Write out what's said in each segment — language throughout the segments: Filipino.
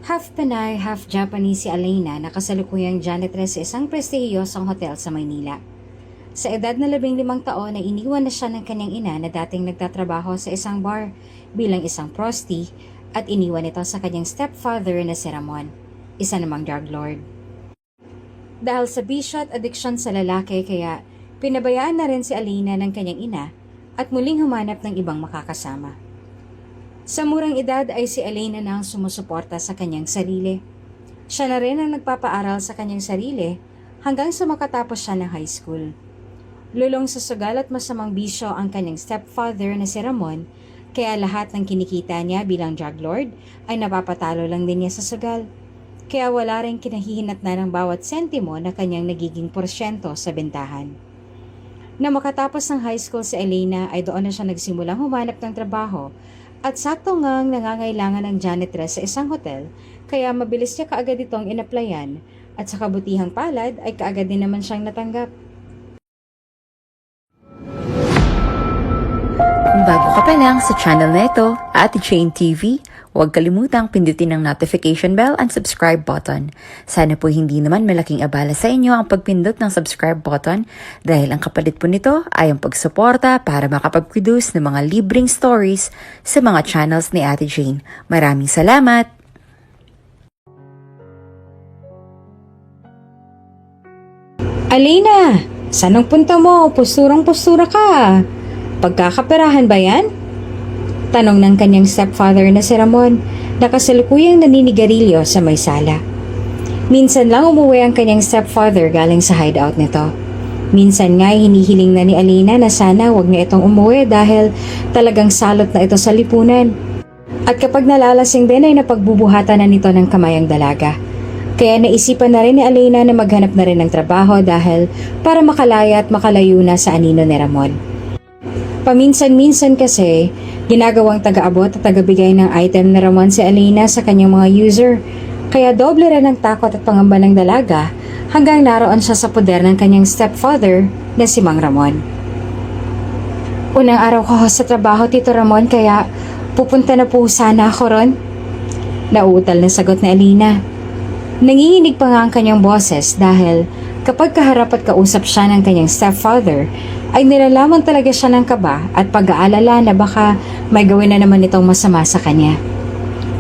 Half Panay, half Japanese si Alena na kasalukuyang janitress sa isang prestihiyosong hotel sa Maynila. Sa edad na 15 taon ay iniwan na siya ng kanyang ina na dating nagtatrabaho sa isang bar bilang isang prosti at iniwan ito sa kanyang stepfather na si Ramon, isa namang drug lord. Dahil sa bisyo at addiction sa lalaki kaya pinabayaan na rin si Alena ng kanyang ina at muling humanap ng ibang makakasama. Sa murang edad ay si Alena na ang sumusuporta sa kanyang sarili. Siya na rin ang nagpapaaral sa kanyang sarili hanggang sa makatapos siya ng high school. Lulong sa sugal at masamang bisyo ang kanyang stepfather na si Ramon, kaya lahat ng kinikita niya bilang drug lord ay napapatalo lang din niya sa sugal. Kaya wala rin kinahihinat na ng bawat sentimo na kanyang nagiging porsyento sa bentahan. Na makatapos ng high school si Alena ay doon na siya nagsimulang humanap ng trabaho at sakto ngang nangangailangan ng janitress sa isang hotel kaya mabilis niya kaagad itong inaplayan at sa kabutihang palad ay kaagad din naman siyang natanggap. Kung bago ka pa lang sa channel na ito, Ate Jane TV, huwag kalimutang pindutin ang notification bell and subscribe button. Sana po hindi naman malaking abala sa inyo ang pagpindot ng subscribe button dahil ang kapalit po nito ay ang pagsuporta para makapag-produce ng mga libreng stories sa mga channels ni Ate Jane. Maraming salamat! Alena, saan ang punta mo? Posturang-postura ka. Pagkakaperahan ba yan? Tanong ng kanyang stepfather na si Ramon na kasalukuyang naninigarilyo sa may sala. Minsan lang umuwi ang kanyang stepfather galing sa hideout nito. Minsan nga hinihiling na ni Alena na sana wag na itong umuwi dahil talagang salot na ito sa lipunan. At kapag nalalasing din ay napagbubuhatan na nito ng kamay ang dalaga. Kaya naisipan na rin ni Alena na maghanap na rin ng trabaho dahil para makalaya at makalayo na sa anino ni Ramon. Paminsan-minsan kasi, ginagawang taga-abot at taga-bigay ng item na Ramon si Alena sa kanyang mga user. Kaya doble rin ang takot at pangamba ng dalaga hanggang naroon siya sa poder ng kanyang stepfather na si Mang Ramon. Unang araw ko sa trabaho, Tito Ramon, kaya pupunta na po sana ako ron. Nauutal na sagot ni Alena. Nanginginig pa nga ang kanyang boses dahil kapag kaharap at kausap siya ng kanyang stepfather, ay nilalaman talaga siya ng kaba at pag-aalala na baka may gawin na naman itong masama sa kanya.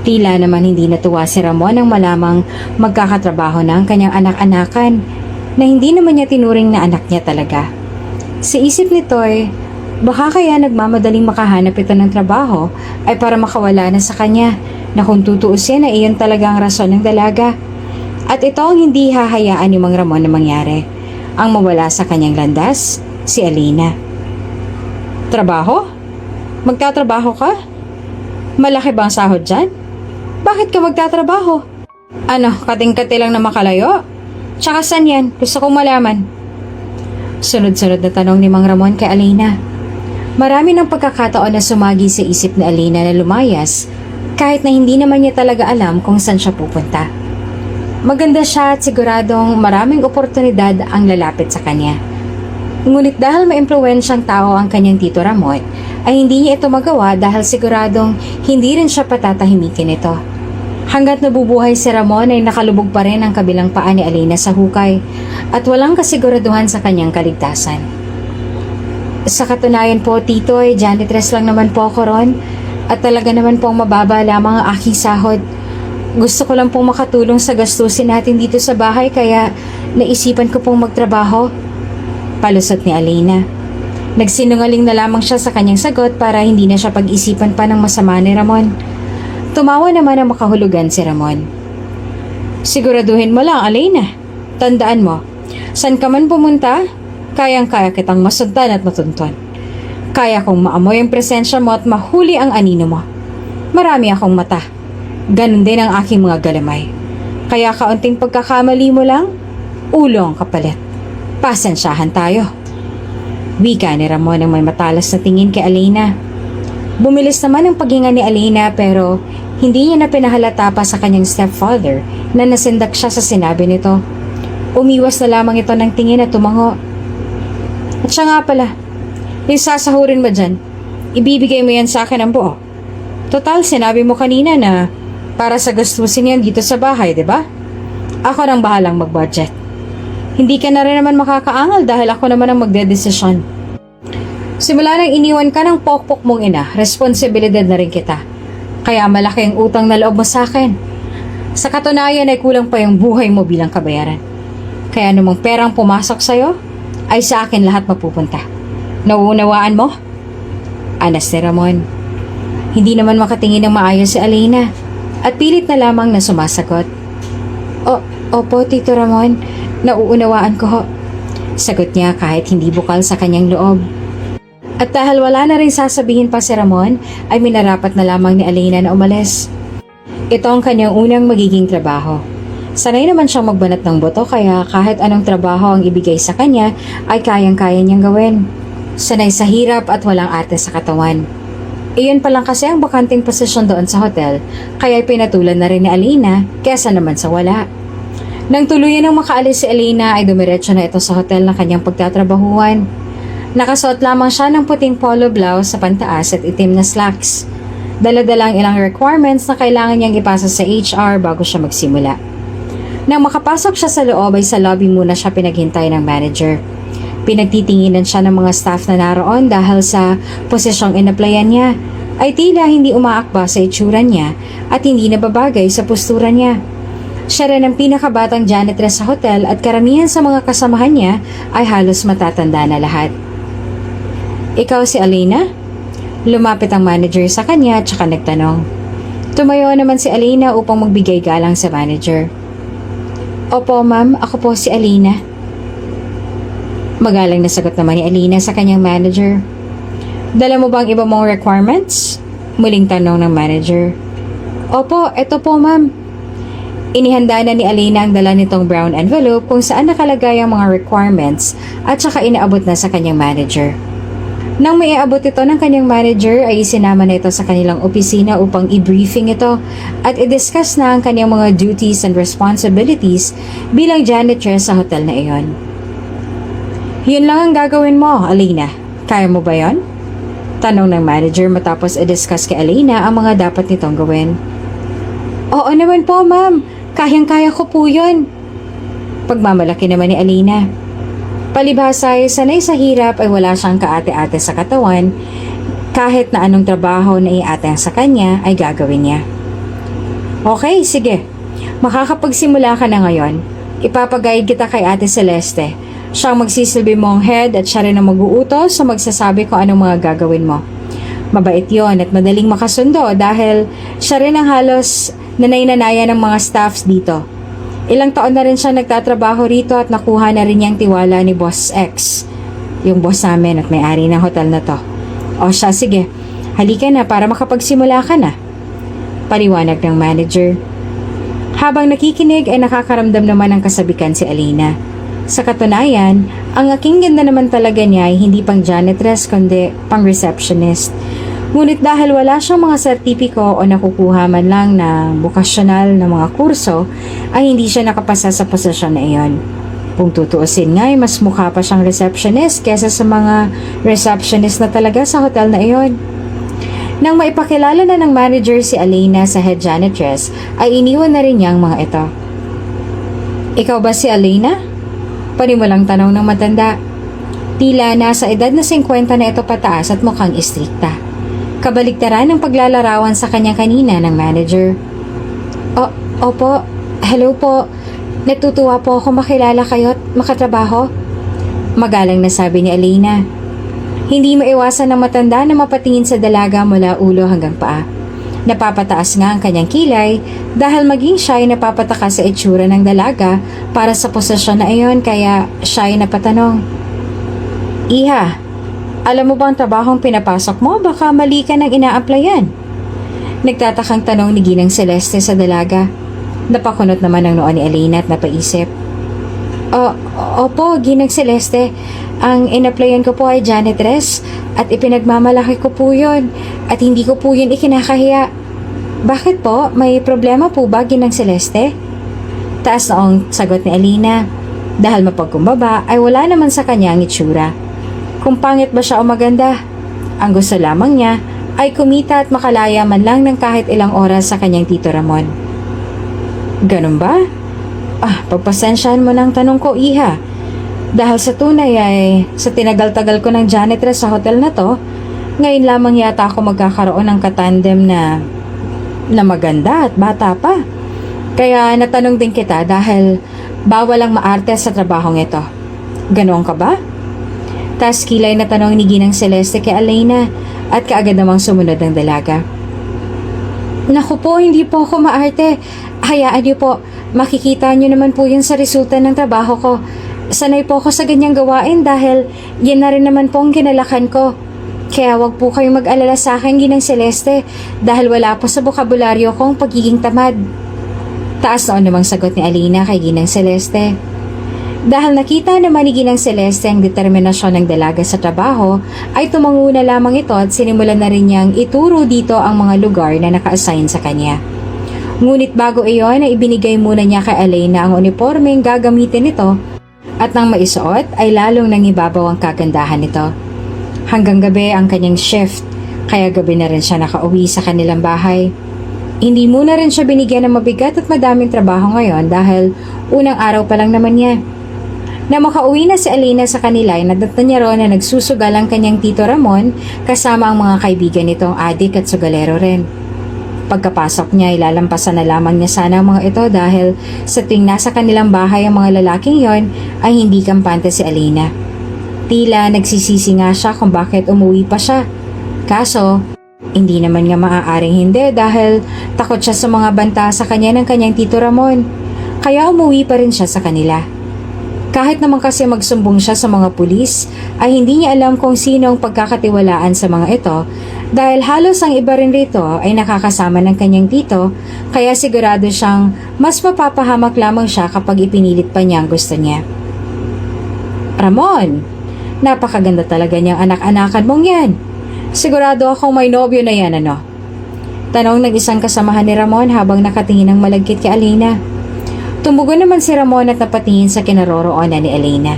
Tila naman hindi natuwa si Ramon nang malamang magkakatrabaho na ang kanyang anak-anakan na hindi naman niya tinuring na anak niya talaga. Sa isip nito ay baka kaya nagmamadaling makahanap ito ng trabaho ay para makawala na sa kanya na kung tutuusin ay iyon talaga ang rason ng dalaga. At ito ang hindi hahayaan ni Mang Ramon na mangyari. Ang mawala sa kanyang landas, si Alena. Trabaho? Magtatrabaho ka? Malaki ba ang sahod dyan? Bakit ka magtatrabaho? Ano, kating-kati lang na makalayo? Tsaka saan yan? Gusto kong malaman. Sunod-sunod na tanong ni Mang Ramon kay Alena. Marami ng pagkakataon na sumagi sa isip ni Alena na lumayas kahit na hindi naman niya talaga alam kung saan siya pupunta. Maganda siya at siguradong maraming oportunidad ang lalapit sa kanya. Ngunit dahil maimpluwensyang tao ang kanyang Tito Ramon, ay hindi niya ito magawa dahil siguradong hindi rin siya patatahimikin ito. Hanggat nabubuhay si Ramon ay nakalubog pa rin ang kabilang paa ni Alena sa hukay at walang kasiguraduhan sa kanyang kaligtasan. Sa katunayan po, Tito, ay janitress lang naman po ako ron at talaga naman pong mababa lamang ang aking sahod. Gusto ko lang pong makatulong sa gastusin natin dito sa bahay kaya naisipan ko pong magtrabaho. Palusot ni Alena. Nagsinungaling na lamang siya sa kanyang sagot para hindi na siya pag-isipan pa ng masama ni Ramon. Tumawa naman ang makahulugan si Ramon. Siguraduhin mo lang, Alena. Tandaan mo, saan ka man pumunta, kayang-kaya kitang masundan at matunton. Kaya kong maamoy ang presensya mo at mahuli ang anino mo. Marami akong mata. Ganon din ang aking mga galamay. Kaya kaunting pagkakamali mo lang, ulo ang kapalit. Pasensyahan tayo. Wika ni Ramon ang may matalas na tingin kay Alena. Bumilis naman ang paghinga ni Alena pero hindi niya na pinahalata pa sa kanyang stepfather na nasindak siya sa sinabi nito. Umiwas na lamang ito ng tingin at tumango. At siya nga pala, yung sasahurin mo dyan, ibibigay mo yan sa akin ang buo. Total, sinabi mo kanina na Para sa gastusin yan dito sa bahay, di ba? Ako nang bahalang mag-budget. Hindi ka na rin naman makakaangal dahil ako naman ang magdedesisyon. Simula nang iniwan ka ng pokpok mong ina, responsibilidad na rin kita. Kaya malaki ang utang na loob mo sa akin. Sa katunayan ay kulang pa yung buhay mo bilang kabayaran. Kaya anumang perang pumasok sa'yo, ay sa akin lahat mapupunta. Nauunawaan mo? Anas ni Ramon. Hindi naman makatingin ng maayos si Alina at pilit na lamang na sumasagot. Opo, Tito Ramon. Nauunawaan ko ho. Sagot niya kahit hindi bukal sa kanyang loob. At dahil wala na rin sasabihin pa si Ramon, ay minarapat na lamang ni Alina na umalis. Ito ang kanyang unang magiging trabaho. Sanay naman siyang magbanat ng boto kaya kahit anong trabaho ang ibigay sa kanya ay kayang-kaya niyang gawin. Sanay sa hirap at walang arte sa katawan. Iyon pa lang kasi ang bakanting posisyon doon sa hotel kaya pinatulan na rin ni Alina kesa naman sa wala. Nang tuluyan ng makaalis si Alina ay dumiretso na ito sa hotel ng kanyang pagtatrabahuan. Nakasuot lamang siya ng puting polo blouse sa pantaas at itim na slacks. Dala-dala ang ilang requirements na kailangan niyang ipasa sa HR bago siya magsimula. Nang makapasok siya sa loob ay sa lobby muna siya pinaghintay ng manager. Pinagtitinginan siya ng mga staff na naroon dahil sa posisyong inaplayan niya ay tila hindi umaakba sa itsura niya at hindi nababagay sa postura niya. Siya rin ang pinakabatang janitress sa hotel at karamihan sa mga kasamahan niya ay halos matatanda na lahat. Ikaw si Alina? Lumapit ang manager sa kanya at saka nagtanong. Tumayo naman si Alina upang magbigay galang sa manager. Opo ma'am, ako po si Alina. Magalang na sagot naman ni Alina sa kanyang manager. Dala mo bang iba mong requirements? Muling tanong ng manager. Opo, eto po ma'am. Inihanda na ni Alina ang dala nitong brown envelope kung saan nakalagay ang mga requirements at saka inaabot na sa kanyang manager. Nang maiabot ito ng kanyang manager ay isinama na ito sa kanilang opisina upang i-briefing ito at i-discuss na ang kanyang mga duties and responsibilities bilang janitress sa hotel na iyon. Yun lang ang gagawin mo, Alina. Kaya mo ba yon? Tanong ng manager matapos i-discuss kay Alina ang mga dapat nitong gawin. Oo naman po, ma'am. Kayang-kaya ko po yun. Pagmamalaki naman ni Alina. Palibhasa ay sanay sa hirap ay wala siyang kaate-ate sa katawan. Kahit na anong trabaho na iatang sa kanya ay gagawin niya. Okay, sige. Makakapagsimula ka na ngayon. Ipapag-guide kita kay Ate Celeste. Siyang magsisilbi mong head at siya rin ang mag-uutos sa magsasabi kung anong mga gagawin mo. Mabait yon at madaling makasundo dahil siya rin ang halos nanay-nanaya ng mga staffs dito. Ilang taon na rin siya nagtatrabaho rito at nakuha na rin niyang tiwala ni Boss X, yung boss namin at may-ari ng hotel na to. O siya, sige, halika na para makapagsimula ka na. Paliwanag ng manager. Habang nakikinig ay nakakaramdam naman ng kasabikan si Alina. Sa katunayan, ang aking ganda naman talaga niya ay hindi pang janitress kundi pang receptionist. Ngunit dahil wala siyang mga sertipiko o nakukuha man lang na vocational na mga kurso, ay hindi siya nakapasa sa posisyon na iyon. Kung tutuusin nga ay mas mukha pa siyang receptionist kesa sa mga receptionist na talaga sa hotel na iyon. Nang maipakilala na ng manager si Alina sa head janitress, ay iniwan na rin niya ang mga ito. Ikaw ba si Alina? Panimulang tanong ng matanda. Tila nasa edad na 50 na ito pataas at mukhang istrikta. Kabaligtaran ng paglalarawan sa kanya kanina ng manager. Opo, hello po. Natutuwa po ako makilala kayo at makatrabaho. Magalang na sabi ni Alina. Hindi maiwasan ng matanda na mapatingin sa dalaga mula ulo hanggang paa. Napapataas nga ang kanyang kilay dahil maging siya ay napapataka sa itsura ng dalaga para sa posisyon na iyon kaya siya ay napatanong. Iha, alam mo bang trabahong pinapasok mo? Baka mali ka nang ina-applyan. Nagtatakang tanong ni Ginang Celeste sa dalaga. Napakunot naman ang noon ni Alina at napaisip. Opo, Ginang Celeste. Ang in-applyan ko po ay janitress at ipinagmamalaki ko po yun at hindi ko po yun ikinakahiya. Bakit po? May problema po ba, Ginang Celeste? Taas noong sagot ni Alina. Dahil mapagkumbaba ay wala naman sa kanya ang itsura. Kung pangit ba siya o maganda, ang gusto lamang niya ay kumita at makalaya man lang ng kahit ilang oras sa kanyang Tito Ramon. Ganun ba? Pagpasensyahan mo ng tanong ko, iha. Dahil sa tunay ay sa tinagal-tagal ko ng janitress sa hotel na to, ngayon lamang yata ako magkakaroon ng katandem na maganda at bata pa. Kaya natanong din kita dahil bawal ang maarte sa trabahong ito. Ganoon ka ba? Tas kilay na tanong ni Ginang Celeste kay Alina at kaagad namang sumunod ng dalaga. Naku po, hindi po ako maarte. Hayaan niyo po, makikita niyo naman po yun sa resulta ng trabaho ko. Sanay po ako sa ganyang gawain dahil yan na rin naman po ang kinalakan ko. Kaya wag po kayong mag-alala sa akin, Ginang Celeste, dahil wala po sa bokabularyo kong pagiging tamad. Taas noon namang sagot ni Alina kay Ginang Celeste. Dahil nakita naman ni Ginang Celeste ang determinasyon ng dalaga sa trabaho, ay tumango na lamang ito at sinimulan na rin niyang ituro dito ang mga lugar na naka-assign sa kanya. Ngunit bago iyon ay ibinigay muna niya kay Alina ang uniformeng gagamitin nito at nang maisuot ay lalong nangibabaw ang kagandahan nito. Hanggang gabi ang kanyang shift, kaya gabi na rin siya nakauwi sa kanilang bahay. Hindi muna rin siya binigyan ng mabigat at madaming trabaho ngayon dahil unang araw pa lang naman niya. Na makauwi na si Alina sa kanila ay nadatnan niya ron na nagsusugal ang kanyang Tito Ramon kasama ang mga kaibigan nitong adik at sugalero rin. Pagkapasok niya ay lalampasan na lamang niya sana ang mga ito dahil sa tuwing nasa kanilang bahay ang mga lalaking yon ay hindi kampante si Alina. Tila nagsisisi nga siya kung bakit umuwi pa siya. Kaso, hindi naman nga maaaring hindi dahil takot siya sa mga banta sa kanya ng kanyang Tito Ramon. Kaya umuwi pa rin siya sa kanila. Kahit naman kasi magsumbong siya sa mga pulis, ay hindi niya alam kung sino ang pagkakatiwalaan sa mga ito dahil halos ang iba rin rito ay nakakasama ng kanyang tito kaya sigurado siyang mas mapapahamak lamang siya kapag ipinilit pa niya ang gusto niya. Ramon, napakaganda talaga niyang anak-anakan mong yan. Sigurado akong may nobyo na yan, ano? Tanong ng isang kasamahan ni Ramon habang nakatingin ng malagkit kay Alina. Tumugon naman si Ramon at napatingin sa kinaroroonan ni Alina.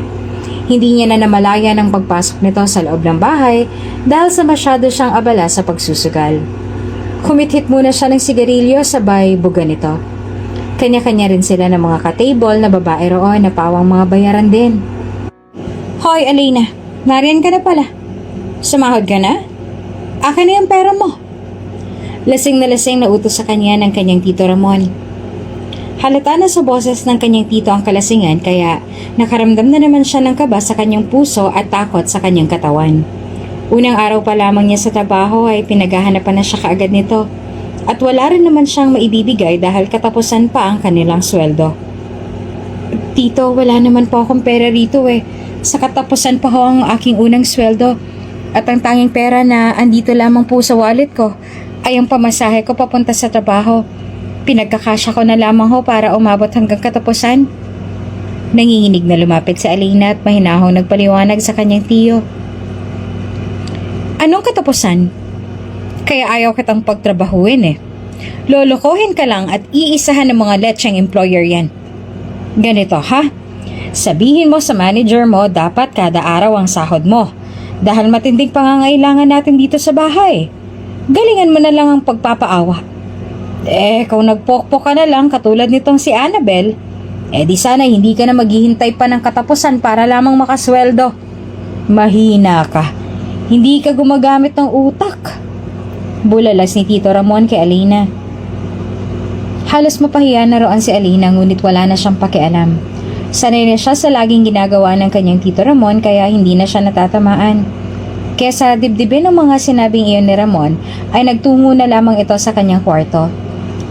Hindi niya na namalaya ng pagpasok nito sa loob ng bahay dahil sa masyado siyang abala sa pagsusugal. Kumithit muna siya ng sigarilyo sabay buga nito. Kanya-kanya rin sila ng mga ka-table na babae roon na pawang mga bayaran din. Hoy Alina, nariyan ka na pala. Sumahod ka na? Akin na yung pera mo. Lasing na utos sa kanya ng kanyang Tito Ramon. Halata na sa boses ng kanyang tito ang kalasingan kaya nakaramdam na naman siya ng kaba sa kanyang puso at takot sa kanyang katawan. Unang araw pa lamang niya sa trabaho ay pinaghahanapan na siya kaagad nito at wala rin naman siyang maibibigay dahil katapusan pa ang kanilang sweldo. Tito, wala naman po akong pera rito eh. Sa katapusan pa ho ang aking unang sweldo at ang tanging pera na andito lamang po sa wallet ko ay ang pamasahe ko papunta sa trabaho. Pinagkakasya ko na lamang ho para umabot hanggang katapusan. Nanginginig na lumapit si Alina at mahinahong nagpaliwanag sa kanyang tiyo. Anong katapusan? Kaya ayaw kitang pagtrabahuin eh. Lolokohin ka lang at iisahan ng mga lecheng employer yan. Ganito ha? Sabihin mo sa manager mo dapat kada araw ang sahod mo. Dahil matinding pangangailangan natin dito sa bahay. Galingan mo na lang ang pagpapaawa. Kung nagpokpok ka na lang katulad nitong si Annabel, di sana hindi ka na maghihintay pa ng katapusan para lamang makasweldo. Mahina ka. Hindi ka gumagamit ng utak. Bulalas ni Tito Ramon kay Alina. Halos mapahiya na roon si Alina ngunit wala na siyang pakialam. Sanay na siya sa laging ginagawa ng kanyang Tito Ramon kaya hindi na siya natatamaan. Kaya sa dibdibin ng mga sinabing iyon ni Ramon ay nagtungo na lamang ito sa kanyang kwarto.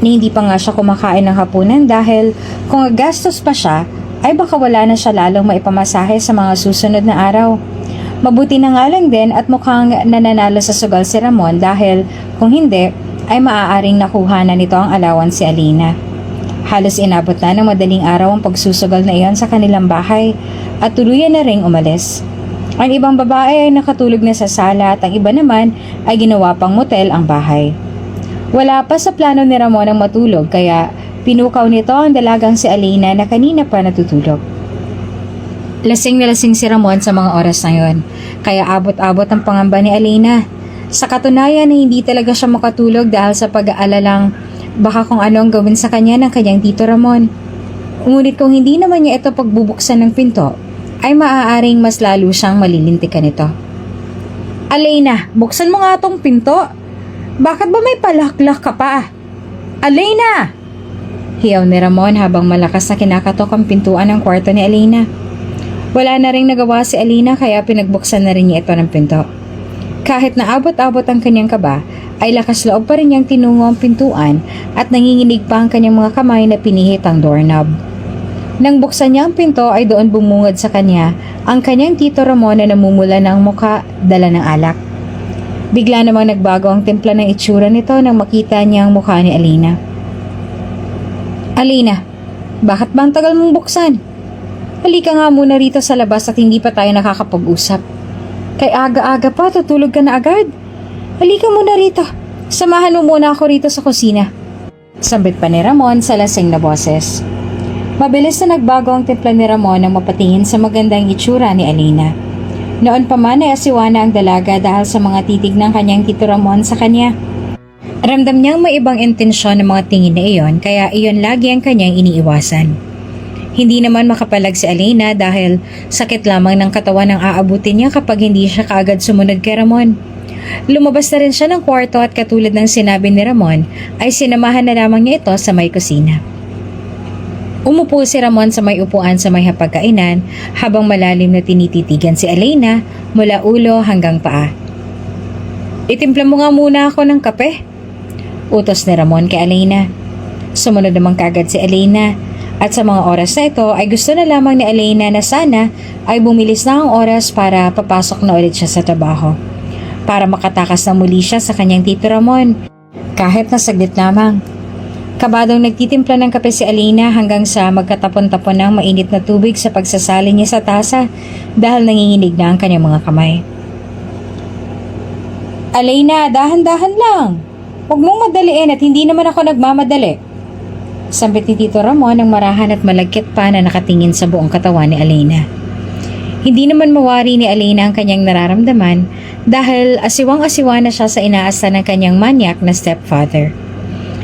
Ni hindi pa nga siya kumakain ng hapunan dahil kung gastos pa siya ay baka wala na siya lalong maipamasahe sa mga susunod na araw. Mabuti na nga lang din at mukhang nananalo sa sugal si Ramon dahil kung hindi ay maaaring nakuha na nito ang allowance si Alina. Halos inabot na ng madaling araw ang pagsusugal na iyon sa kanilang bahay at tuluyan na ring umalis. Ang ibang babae ay nakatulog na sa sala at ang iba naman ay ginawa pang motel ang bahay. Wala pa sa plano ni Ramon ang matulog kaya pinukaw nito ang dalagang si Alina na kanina pa natutulog. Lasing na lasing si Ramon sa mga oras na yon kaya abot-abot ang pangamba ni Alina. Sa katunayan na hindi talaga siya makatulog dahil sa pag-aalalang baka kung ano ang gawin sa kanya ng kanyang Tito Ramon. Ngunit kung hindi naman niya ito pagbubuksan ng pinto, ay maaaring mas lalo siyang malilintikan nito. Aleyna, buksan mo nga tong pinto. Bakit ba may palaklak ka pa? Aleyna! Hiyaw ni Ramon habang malakas na kinakatok ang pintuan ng kwarto ni Aleyna. Wala na ring nagawa si Aleyna kaya pinagbuksan na rin niya ito ng pinto. Kahit na abot-abot ang kanyang kaba, ay lakas loob pa rin niyang tinungo ang pintuan at nanginginig pa ang kanyang mga kamay na pinihit ang doorknob. Nang buksan niya ang pinto ay doon bumungad sa kanya ang kanyang Tito Ramon na namumula ng muka, dala ng alak. Bigla namang nagbago ang timpla ng itsura nito nang makita niya ang mukha ni Aleyna. Aleyna, bakit ba ang tagal mong buksan? Halika nga muna rito sa labas at hindi pa tayo nakakapag-usap. Kay aga-aga pa, tutulog ka na agad. Halika muna rito. Samahan mo muna ako rito sa kusina. Sambit pa ni Ramon sa lasing na boses. Mabilis na nagbago ang timpla ni Ramon nang mapatingin sa magandang itsura ni Aleyna. Noon pa man ay asiwana ang dalaga dahil sa mga titig ng kanyang Tito Ramon sa kanya. Ramdam niyang may ibang intensyon ng mga tingin na iyon kaya iyon lagi ang kanyang iniiwasan. Hindi naman makapalag si Aleyna dahil sakit lamang ng katawan ang aabutin niya kapag hindi siya kaagad sumunod kay Ramon. Lumabas na rin siya ng kwarto at katulad ng sinabi ni Ramon ay sinamahan na lamang niya ito sa may kusina. Umupo si Ramon sa may upuan sa may hapagkainan habang malalim na tinititigan si Aleyna mula ulo hanggang paa. Itimpla mo nga muna ako ng kape, utos ni Ramon kay Aleyna. Sumunod naman kaagad si Aleyna at sa mga oras na ito ay gusto na lamang ni Aleyna na sana ay bumilis na ang oras para papasok na ulit siya sa trabaho. Para makatakas na muli siya sa kanyang Tito Ramon kahit na saglit lamang. Kabadong nagtitimpla ng kape si Aleyna hanggang sa magkatapon-tapon ng mainit na tubig sa pagsasali niya sa tasa dahil nanginginig na ang kanyang mga kamay. Aleyna, dahan-dahan lang. Huwag mong madaliin at hindi naman ako nagmamadali. Sambit ni Tito Ramon ang marahan at malagkit pa na nakatingin sa buong katawan ni Aleyna. Hindi naman mawari ni Aleyna ang kanyang nararamdaman dahil asiwang-asiwa na siya sa inaasa ng kanyang manyak na stepfather.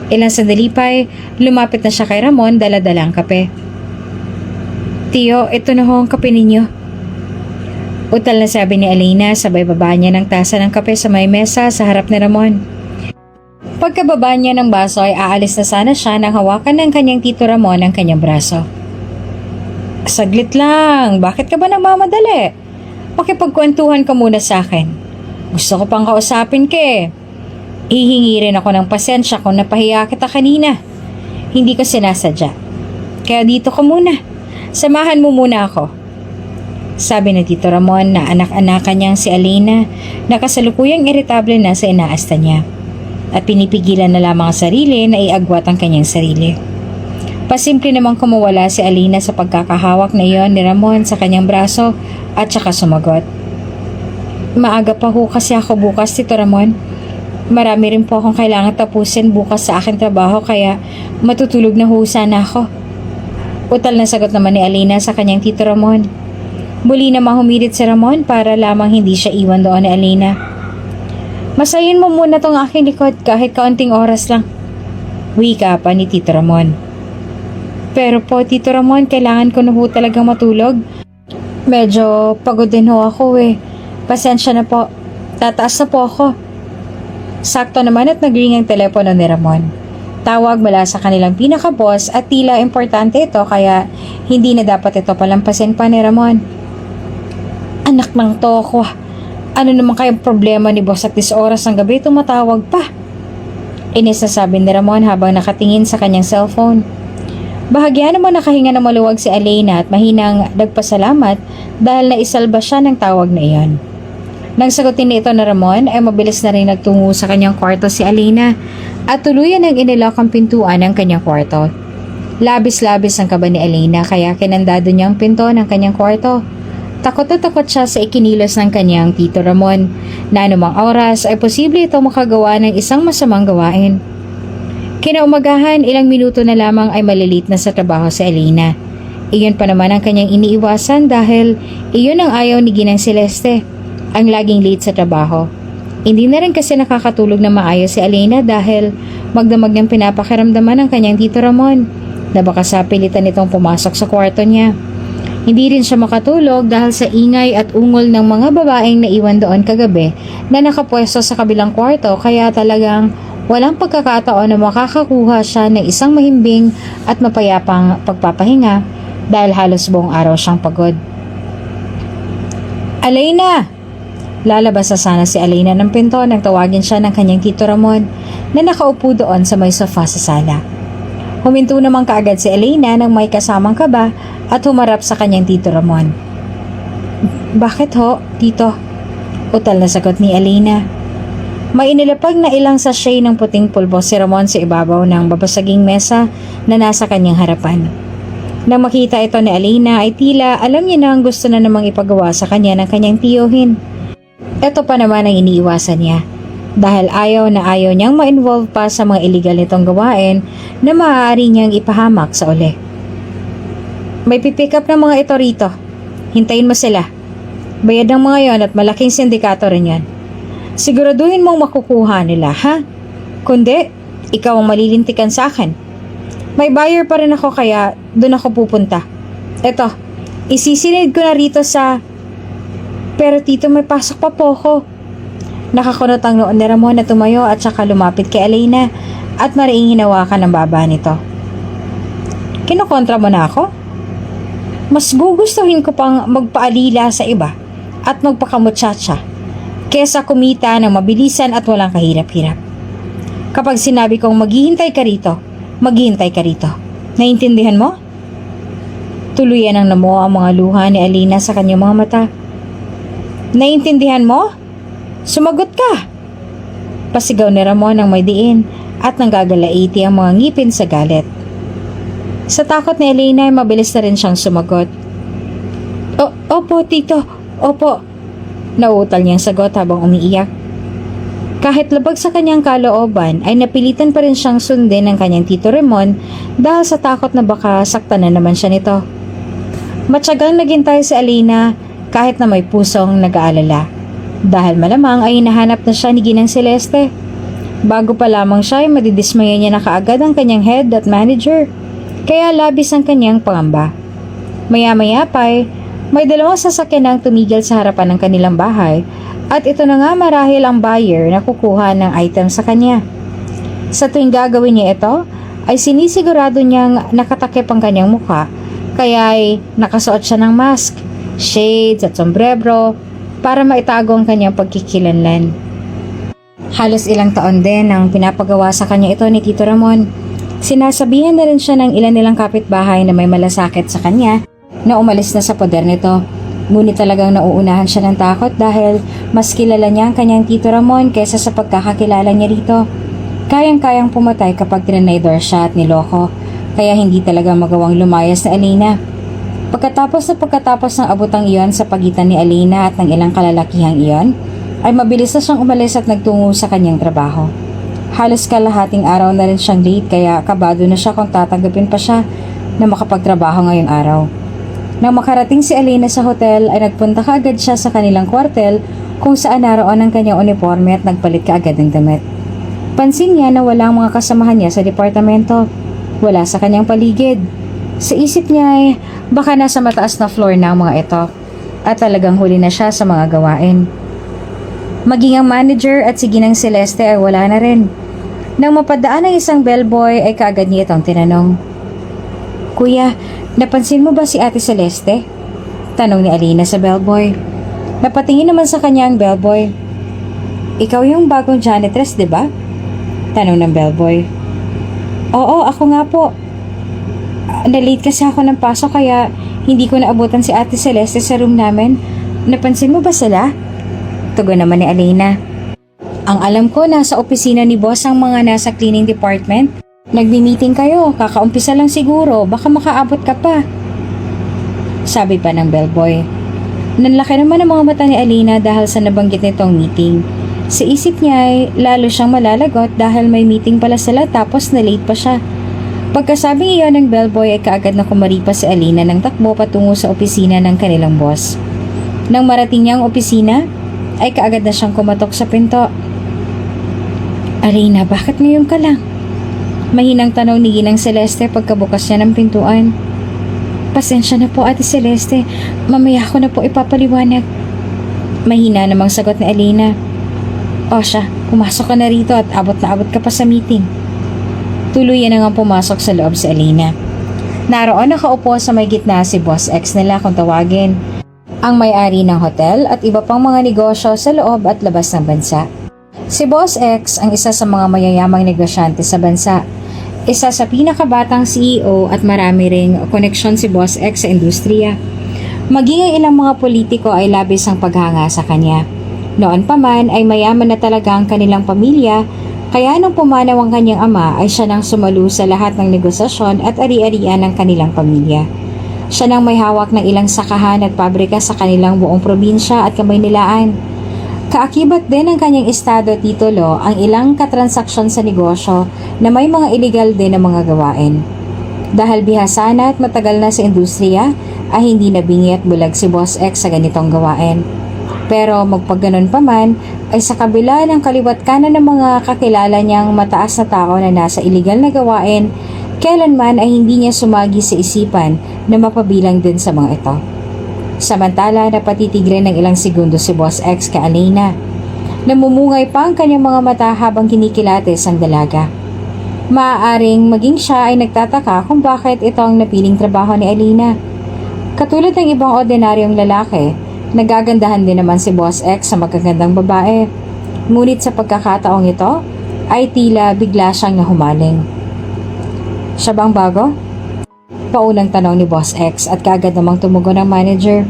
Ilang sandali pa ay lumapit na siya kay Ramon dala-dala ang kape. Tiyo, ito na ho ang kape ninyo. Utal na sabi ni Aleyna sabay baba niya ng tasa ng kape sa may mesa sa harap ni Ramon. Pagkababa niya ng baso ay aalis na sana siya nang hawakan ng kanyang Tito Ramon ang kanyang braso. Saglit lang, bakit ka ba nagmamadali? Makipagkwentuhan ka muna sa akin. Gusto ko pang kausapin ka eh. Hihingi rin ako ng pasensya kung napahiya kita kanina. Hindi ko sinasadya. Kaya dito ka muna. Samahan mo muna ako. Sabi ni Tito Ramon na anak-anakan niyang si Aleyna na kasalukuyang iritable na sa inaasta niya. At pinipigilan na lamang ang sarili na iagwat ang kanyang sarili. Pasimple namang kumawala si Aleyna sa pagkakahawak na iyon ni Ramon sa kanyang braso at saka sumagot. Maaga pa ho kasi ako bukas, Tito Ramon. Marami rin po akong kailangan tapusin bukas sa aking trabaho kaya matutulog na ho sana ako. Utal na sagot naman ni Aleyna sa kanyang Tito Ramon. Muli namang humirit si Ramon para lamang hindi siya iwan doon ni Aleyna. Masayin mo muna tong aking likod kahit kaunting oras lang. Wika pa ni Tito Ramon. Pero po Tito Ramon, kailangan ko na ho talagang matulog. Medyo pagod din ho ako eh. Pasensya na po. Tataas na po ako. Sakto naman at nagring ang telepono ni Ramon. Tawag mula sa kanilang pinaka-boss at tila importante ito kaya hindi na dapat ito palampasin pa ni Ramon. Anak ng toko, ano naman kayang problema ni boss at this oras ng gabi tumatawag pa? Inis na sabi ni Ramon habang nakatingin sa kanyang cellphone. Bahagya naman nakahinga na maluwag si Aleyna at mahinang nagpasalamat dahil naisalba siya ng tawag na iyon. Nang sagutin nito na Ramon ay mabilis na rin nagtungo sa kanyang kwarto si Aleyna at tuluyan ang inilak ang pintuan ng kanyang kwarto. Labis-labis ang kaba ni Aleyna kaya kinandado niya ang pinto ng kanyang kwarto. Takot na takot siya sa ikinilos ng kanyang Tito Ramon na anumang oras ay posible ito makagawa ng isang masamang gawain. Kinaumagahan, ilang minuto na lamang ay malilit na sa trabaho si Aleyna. Iyon pa naman ang kanyang iniiwasan dahil iyon ang ayaw ni Ginang Celeste, ang laging late sa trabaho. Hindi na rin kasi nakakatulog na maayos si Alina dahil magdamag niyang pinapakiramdaman ng kanyang Tito Ramon na baka sa pilitan nitong pumasok sa kwarto niya. Hindi rin siya makatulog dahil sa ingay at ungol ng mga babaeng naiwan doon kagabi na nakapwesto sa kabilang kwarto, kaya talagang walang pagkakataon na makakakuha siya ng isang mahimbing at mapayapang pagpapahinga dahil halos buong araw siyang pagod. Alina! Lalabas na sana si Alina ng pinto nang tawagin siya ng kanyang Tito Ramon na nakaupo doon sa may sofa sa sala. Huminto naman kaagad si Alina nang may kasamang kaba at humarap sa kanyang Tito Ramon. Bakit ho, Tito? Utal na sagot ni Alina. May inilapag na ilang sachet ng puting pulbo si Ramon sa ibabaw ng babasaging mesa na nasa kanyang harapan. Nang makita ito ni Alina ay tila alam niya na ang gusto na namang ipagawa sa kanya ng kanyang tiyohin. Ito pa naman ang iniiwasan niya dahil ayaw na ayaw niyang ma-involve pa sa mga illegal nitong gawain na maaari niyang ipahamak sa uli. May pipick up ng mga ito rito. Hintayin mo sila. Bayad ng mga yon at malaking sindikato rin yan. Siguraduhin mong makukuha nila, ha? Kundi, ikaw ang malilintikan sa akin. May buyer pa rin ako kaya doon ako pupunta. Eto, isisinid ko na rito sa... Pero Tito, may pasok pa po ako. Nakakunot ang noon ni Ramon na tumayo at saka lumapit kay Alina at mariing hinawakan ang baba nito. Kinukontra mo na ako? Mas gugustuhin ko pang magpaalila sa iba at magpakamutsatsa kesa kumita ng mabilisan at walang kahirap-hirap. Kapag sinabi kong maghihintay ka rito, maghihintay ka rito. Naintindihan mo? Tuluyan ang namuo ang mga luha ni Alina sa kanyang mga mata. Naintindihan mo? Sumagot ka! Pasigaw ni Ramon ng may diin at nanggagalaiti ang mga ngipin sa galit. Sa takot ni Alina ay mabilis na rin siyang sumagot. Opo, Tito. Opo. Nauutal niyang sagot habang umiiyak. Kahit labag sa kanyang kalooban ay napilitan pa rin siyang sundin ng kanyang Tito Ramon dahil sa takot na baka saktan na naman siya nito. Matyagang naghintay si Alina kahit na may pusong nag-aalala dahil malamang ay hinahanap na siya ni Ginang Celeste. Bago pa lamang siya ay madidismaya niya na kaagad ang kanyang head at manager, kaya labis ang kanyang pangamba. Maya-maya pa may dalawang sasakyan ang tumigil sa harapan ng kanilang bahay at ito na nga marahil ang buyer na kukuha ng item sa kanya. Sa tuwing gagawin niya ito ay sinisigurado niyang nakatakip ang kanyang mukha, kaya ay nakasuot siya ng mask, shades at sombrero para maitago ang kanyang pagkikilanlan. Halos ilang taon din ang pinapagawa sa kanya ito ni Tito Ramon. Sinasabihan na rin siya ng ilan nilang kapitbahay na may malasakit sa kanya na umalis na sa poder nito. Ngunit talagang nauunahan siya ng takot dahil mas kilala niya ang kanyang Tito Ramon kaysa sa pagkakakilala niya rito. Kayang-kayang pumatay kapag trinidor siya at niloko, kaya hindi talaga magawang lumayas na Alina. Pagkatapos ng abutang iyon sa pagitan ni Alina at ng ilang kalalakihang iyon, ay mabilis na siyang umalis at nagtungo sa kanyang trabaho. Halos kalahating araw na rin siyang late kaya kabado na siya kung tatanggapin pa siya na makapagtrabaho ngayong araw. Nang makarating si Alina sa hotel ay nagpunta kaagad siya sa kanilang kwartel kung saan naroon ang kanyang uniforme at nagpalit kaagad ng damit. Pansin niya na wala ang mga kasamahan niya sa departamento. Wala sa kanyang paligid. Sa isip niya ay baka nasa mataas na floor na ang mga ito at talagang huli na siya sa mga gawain. Maging ang manager at si Ginang Celeste ay wala na rin. Nang mapadaan ng isang bellboy ay kaagad niya itong tinanong. Kuya, napansin mo ba si Ate Celeste? Tanong ni Alina sa bellboy. Napatingin naman sa kanya ang bellboy. Ikaw yung bagong janitress, di ba? Tanong ng bellboy. Oo, ako nga po. Na-late kasi ako ng pasok kaya hindi ko naabutan si Ate Celeste sa room namin. Napansin mo ba sila? Tugon naman ni Alina. Ang alam ko, nasa opisina ni boss ang mga nasa cleaning department. Nagmi-meeting kayo, kakaumpisa lang siguro, baka makaabot ka pa. Sabi pa ng bellboy. Nanlaki naman ang mga mata ni Alina dahil sa nabanggit nitong meeting. Sa isip niya ay lalo siyang malalagot dahil may meeting pala sila tapos na-late pa siya. Pagkasabing iyon ng bellboy ay kaagad na kumaripas si Alina ng takbo patungo sa opisina ng kanilang boss. Nang marating niya ang opisina, ay kaagad na siyang kumatok sa pinto. Alina, bakit ngayon ka lang? Mahinang tanong ni Ginang Celeste pagkabukas niya ng pintuan. Pasensya na po, Ate Celeste. Mamaya ko na po ipapaliwanag. Mahina namang sagot ni Alina. O siya, pumasok ka na rito at abot na abot ka pa sa meeting. Tuluyan na nga pumasok sa loob si Alina. Naroon nakaupo sa may gitna si Boss X nila kung tawagin, ang may-ari ng hotel at iba pang mga negosyo sa loob at labas ng bansa. Si Boss X ang isa sa mga mayayamang negosyante sa bansa. Isa sa pinakabatang CEO at marami ring koneksyon si Boss X sa industriya. Maging ang ilang mga politiko ay labis ang paghanga sa kanya. Noon pa man ay mayaman na talaga ang kanilang pamilya, kaya nung pumanaw ang kanyang ama ay siya nang sumalo sa lahat ng negosasyon at ari-arian ng kanilang pamilya. Siya nang may hawak ng ilang sakahan at pabrika sa kanilang buong probinsya at Kamaynilaan. Kaakibat din ng kanyang estado titulo ang ilang katransaksyon sa negosyo na may mga illegal din na mga gawain. Dahil bihasa na at matagal na sa industriya, ay hindi nabingi at bulag si Boss X sa ganitong gawain. Pero magpagganon pa man, ay sa kabila ng kaliwat kanan ng mga kakilala niyang mataas na tao na nasa illegal na gawain, kailanman ay hindi niya sumagi sa isipan na mapabilang din sa mga ito. Samantala, napatitigre ng ilang segundo si Boss X kay Alina. Namumungay pa ang kanyang mga mata habang kinikilates ang dalaga. Maaaring maging siya ay nagtataka kung bakit ito ang napiling trabaho ni Alina. Katulad ng ibang ordinaryong lalaki, nagagandahan din naman si Boss X sa magagandang babae. Ngunit sa pagkakataong ito, ay tila bigla siyang nahumaling. Siya bang bago? Paunang tanong ni Boss X at kaagad namang tumugon ang manager.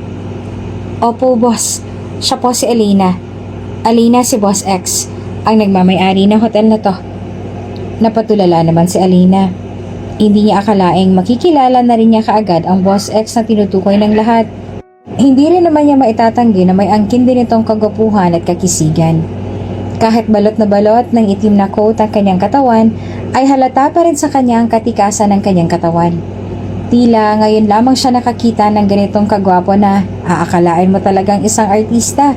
Opo, boss. Siya po si Alina. Alina si Boss X, ang nagmamay-ari ng hotel na to. Napatulala naman si Alina. Hindi niya akalaing makikilala na rin niya kaagad ang Boss X na tinutukoy ng lahat. Hindi rin naman niya maitatanggi na may angkin din itong kagwapuhan at kakisigan. Kahit balot na balot ng itim na coat ang kanyang katawan, ay halata pa rin sa kanya ang katikasan ng kanyang katawan. Tila ngayon lamang siya nakakita ng ganitong kagwapo na aakalain mo talagang isang artista.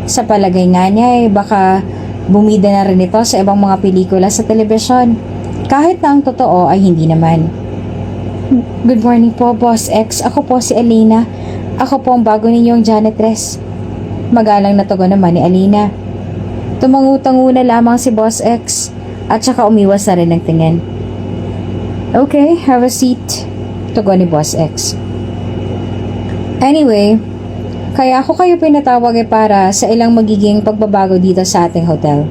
Sa palagay nga niya ay baka bumida na rin ito sa ibang mga pelikula sa telebisyon. Kahit na ang totoo ay hindi naman. Good morning po, Boss X. Ako po si Alina. Ako po ang bago ninyong janitress. Magalang na tugon naman ni Alina. Tumangu-tangu na lamang si Boss X at saka umiwas na rin ng tingin. Okay, have a seat. Tugon ni Boss X. Anyway, kaya ako kayo pinatawag ay para sa ilang magiging pagbabago dito sa ating hotel.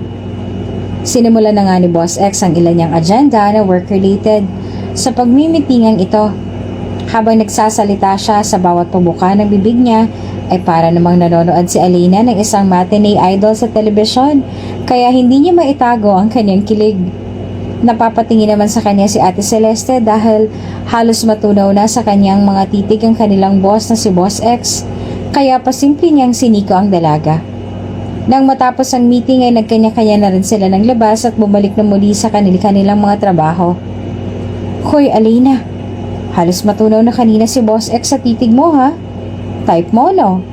Sinimulan na nga ni Boss X ang ilan niyang agenda na work-related sa pagmimitingang ito. Habang nagsasalita siya sa bawat pabuka ng bibig niya, ay para namang nanonood si Alina ng isang matinee idol sa telebisyon, kaya hindi niya maitago ang kanyang kilig. Napapatingin naman sa kanya si Ate Celeste dahil halos matunaw na sa kanyang mga titig ang kanilang boss na si Boss X, kaya pasimple niyang siniko ang dalaga. Nang matapos ang meeting ay nagkanya-kanya na rin sila ng labas at bumalik na muli sa kanilang mga trabaho. Hoy, Alina, halos matunaw na kanina si Boss X sa titig mo, ha? Type mo, no?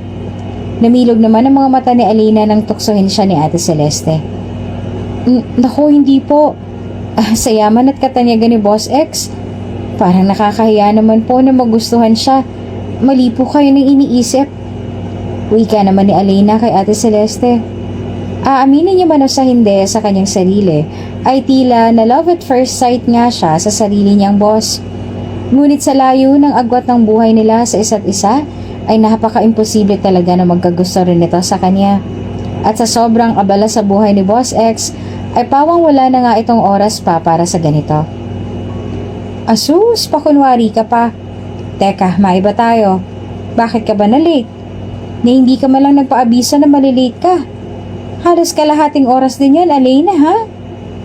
Namilog naman ang mga mata ni Alina nang tuksohin siya ni Ate Celeste. Naku, hindi po. Sa yaman at katanyagan ni Boss X, parang nakakahiya naman po na magustuhan siya. Mali po kayo nang iniisip. Wika naman ni Alina kay Ate Celeste. Aaminin niya man o sa hindi sa kanyang sarili, ay tila na love at first sight nga siya sa sarili niyang boss. Ngunit sa layo ng agwat ng buhay nila sa isa't isa, ay napaka-imposible talaga na magkagusto rin ito sa kanya. At sa sobrang abala sa buhay ni Boss X, ay pawang wala na nga itong oras pa para sa ganito. Asus, pakunwari ka pa. Teka, maiba tayo. Bakit ka ba na late? Na hindi ka malang nagpa-abisa na malilate ka. Halos kalahating oras din yan, Alina, ha?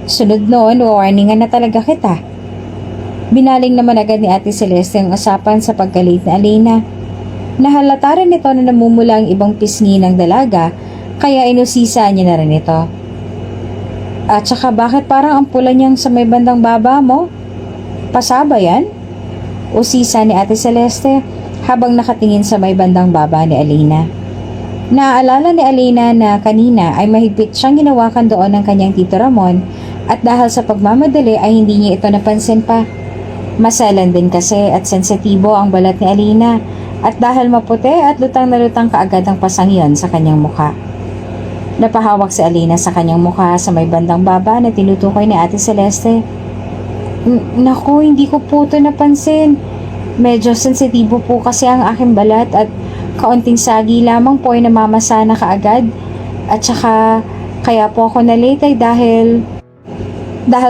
Sunod noon, warningan na talaga kita. Binaling naman agad ni Ate Celeste ang usapan sa pagka-late na Alina. Nahalata rin ito na namumula ang ibang pisngi ng dalaga, kaya inusisa niya na rin ito. At saka bakit parang ang pula niyang sa may bandang baba mo? Pasaba yan? Usisa ni Ate Celeste habang nakatingin sa may bandang baba ni Alina. Naaalala ni Alina na kanina ay mahigpit siyang ginawakan doon ng kanyang Tito Ramon at dahil sa pagmamadali ay hindi niya ito napansin pa. Maselan din kasi at sensitibo ang balat ni Alina at dahil maputi at lutang na lutang kaagad ang pasang iyon sa kanyang mukha. Napahawak si Alina sa kanyang mukha sa may bandang baba na tinutukoy ni Ate Celeste. Naku, hindi ko po ito napansin. Medyo sensitibo po kasi ang aking balat at kaunting sagi lamang po ay namamasa na kaagad. At saka, kaya po ako na-late ay dahil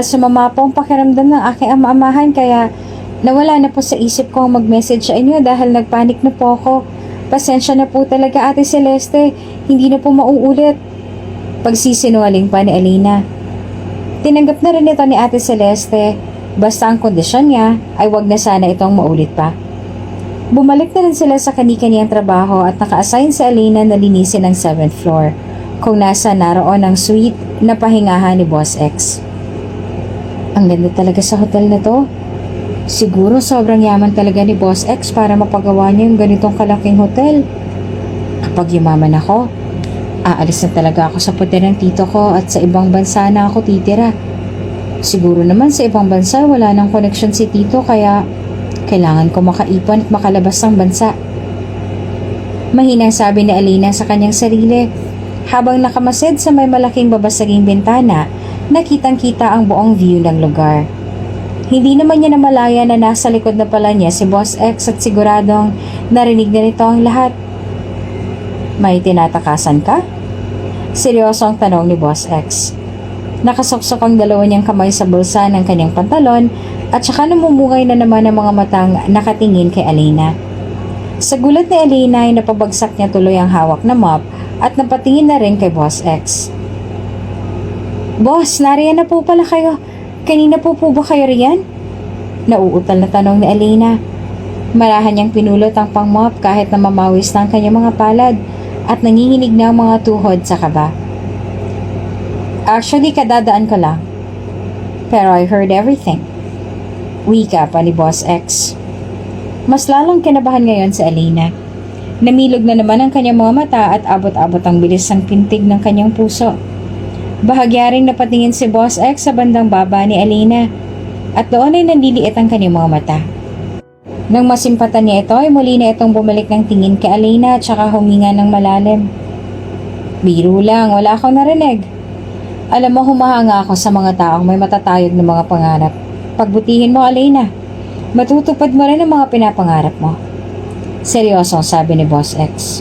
sumama po ang pakiramdam ng aking ama-amahan kaya nawala na po sa isip ko ang mag-message sa inyo dahil nagpanik na po ako. Pasensya na po talaga Ate Celeste, hindi na po mauulit. Pagsisinungaling pa ni Alina. Tinanggap na rin ito ni Ate Celeste, basta ang kondisyon niya ay wag na sana itong maulit pa. Bumalik na rin sila sa kani-kaniyang trabaho at naka-assign si Alina na linisin ang 7th floor kung nasa naroon ang suite na pahingahan ni Boss X. Ang ganda talaga sa hotel na to. Siguro sobrang yaman talaga ni Boss X para mapagawa niya yung ganitong kalaking hotel. Kapag yumaman ako, aalis na talaga ako sa puti ng tito ko at sa ibang bansa na ako titira. Siguro naman sa ibang bansa wala nang koneksyon si tito kaya kailangan ko makaipon at makalabas ng bansa. Mahinang sabi ni Alina sa kanyang sarili habang nakamasid sa may malaking babasaging bintana na kitang-kita ang buong view ng lugar. Hindi naman niya namalaya na nasa likod na pala niya si Boss X at siguradong narinig na nito ang lahat. May tinatakasan ka? Seryosong tanong ni Boss X. Nakasoksok ang dalawa niyang kamay sa bulsa ng kanyang pantalon at saka namumungay na naman ang mga matang nakatingin kay Alina. Sa gulat ni Alina ay napabagsak niya tuloy ang hawak na mop at napatingin na rin kay Boss X. Boss, nariyan na po pala kayo. Kanina po ba kayo riyan? Nauutal na tanong ni Alina. Marahan niyang pinulot ang pang-mop kahit na mamawis na ang kanyang mga palad at nanginginig na ang mga tuhod sa kaba. Actually, kadadaan ko lang. Pero I heard everything. Wika pa ni Boss X. Mas lalong kinabahan ngayon si Alina. Namilog na naman ang kanyang mga mata at abot-abot ang bilis ng pintig ng kanyang puso. Bahagyaring napatingin si Boss X sa bandang baba ni Alina at doon ay nandiliit ang kanyang mga mata. Nang masimpatan niya ito ay muli na itong bumalik ng tingin kay Alina at saka huminga ng malalim. Biro lang, wala akong narinig. Alam mo, humahanga ako sa mga taong may matatayog na mga pangarap. Pagbutihin mo, Alina. Matutupad mo rin ang mga pinapangarap mo. Seryosong sabi ni Boss X.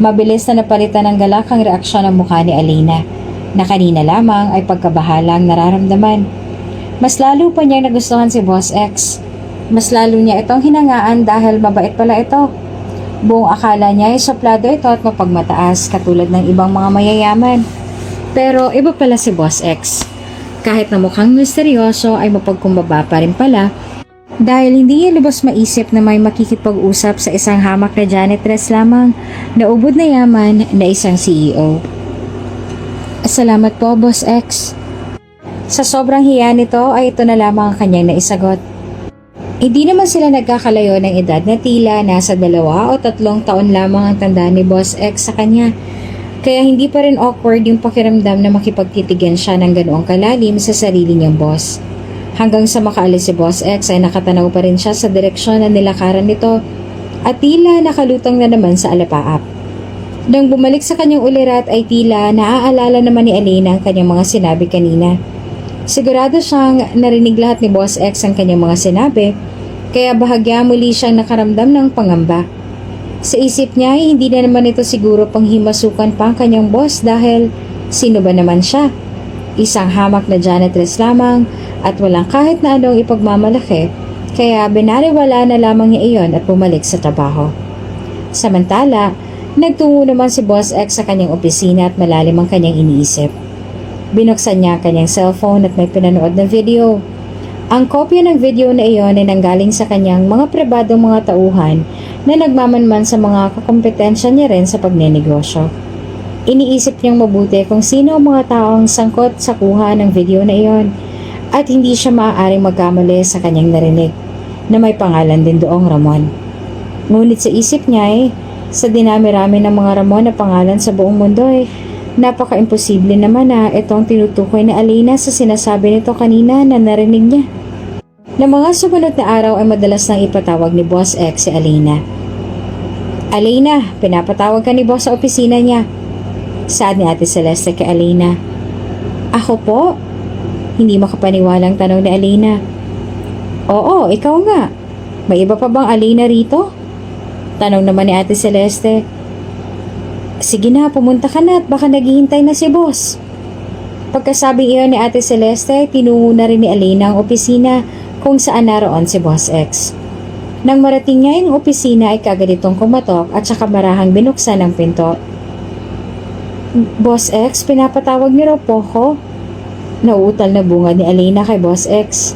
Mabilis na napalitan ng galak ang reaksyon ng mukha ni Alina na kanina lamang ay pagkabahalang nararamdaman. Mas lalo pa niyang nagustuhan si Boss X. Mas lalo niya itong hinangaan dahil mabait pala ito. Buong akala niya ay suplado ito at mapagmataas katulad ng ibang mga mayayaman. Pero iba pala si Boss X. Kahit na mukhang misteryoso ay mapagkumbaba pa rin pala dahil hindi niya lubos maisip na may makikipag-usap sa isang hamak na janitress lamang na ubod na yaman na isang CEO. Salamat po, Boss X. Sa sobrang hiya nito ay ito na lamang ang kanyang naisagot. Hindi naman sila nagkakalayo ng edad na tila nasa 2 o 3 taon lamang ang tanda ni Boss X sa kanya. Kaya hindi pa rin awkward yung pakiramdam na makipagtitigan siya ng ganoong kalalim sa sarili niyang boss. Hanggang sa makaalis si Boss X ay nakatanaw pa rin siya sa direksyon na nilakaran nito at tila nakalutang na naman sa alapaap. Nang bumalik sa kanyang ulirat ay tila naaalala naman ni Alina ang kanyang mga sinabi kanina. Sigurado siyang narinig lahat ni Boss X ang kanyang mga sinabi kaya bahagya muli siyang nakaramdam ng pangamba. Sa isip niya ay hindi na naman ito siguro panghimasukan pa ang kanyang boss dahil sino ba naman siya? Isang hamak na janitress lamang at walang kahit na anong ipagmamalaki kaya binariwala na lamang niya iyon at bumalik sa trabaho. Samantala, nagtungo naman si Boss X sa kanyang opisina at malalim ang kanyang iniisip. Binuksan niya ang kanyang cellphone at may pinanood na video. Ang kopya ng video na iyon ay nanggaling sa kanyang mga pribadong mga tauhan na nagmamanman sa mga kakompetensya niya rin sa pagnenegosyo. Iniisip niyang mabuti kung sino ang mga taong sangkot sa kuha ng video na iyon at hindi siya maaaring magkamali sa kanyang narinig na may pangalan din doong Ramon. Ngunit sa isip niya Sa dinami-rami ng mga Ramon na pangalan sa buong mundo napaka-imposible naman na itong tinutukoy na Alina sa sinasabi nito kanina na narinig niya. Na mga sumunod na araw ay madalas nang ipatawag ni Boss X si Alina. Alina, pinapatawag ka ni Boss sa opisina niya. Saad ni Ate Celeste kay Alina. Ako po? Hindi makapaniwalang tanong ni Alina. Oo, ikaw nga. May iba pa bang Alina rito? Tanong naman ni Ate Celeste. Sige na, pumunta ka na at baka naghihintay na si Boss. Pagkasabing iyon ni Ate Celeste, tinungo na rin ni Alina ang opisina kung saan naroon si Boss X. Nang marating niya yung opisina ay kagad itong kumatok at saka marahang binuksan ang pinto. Boss X, pinapatawag niyo raw po ko. Nauutal na bungad ni Alina kay Boss X.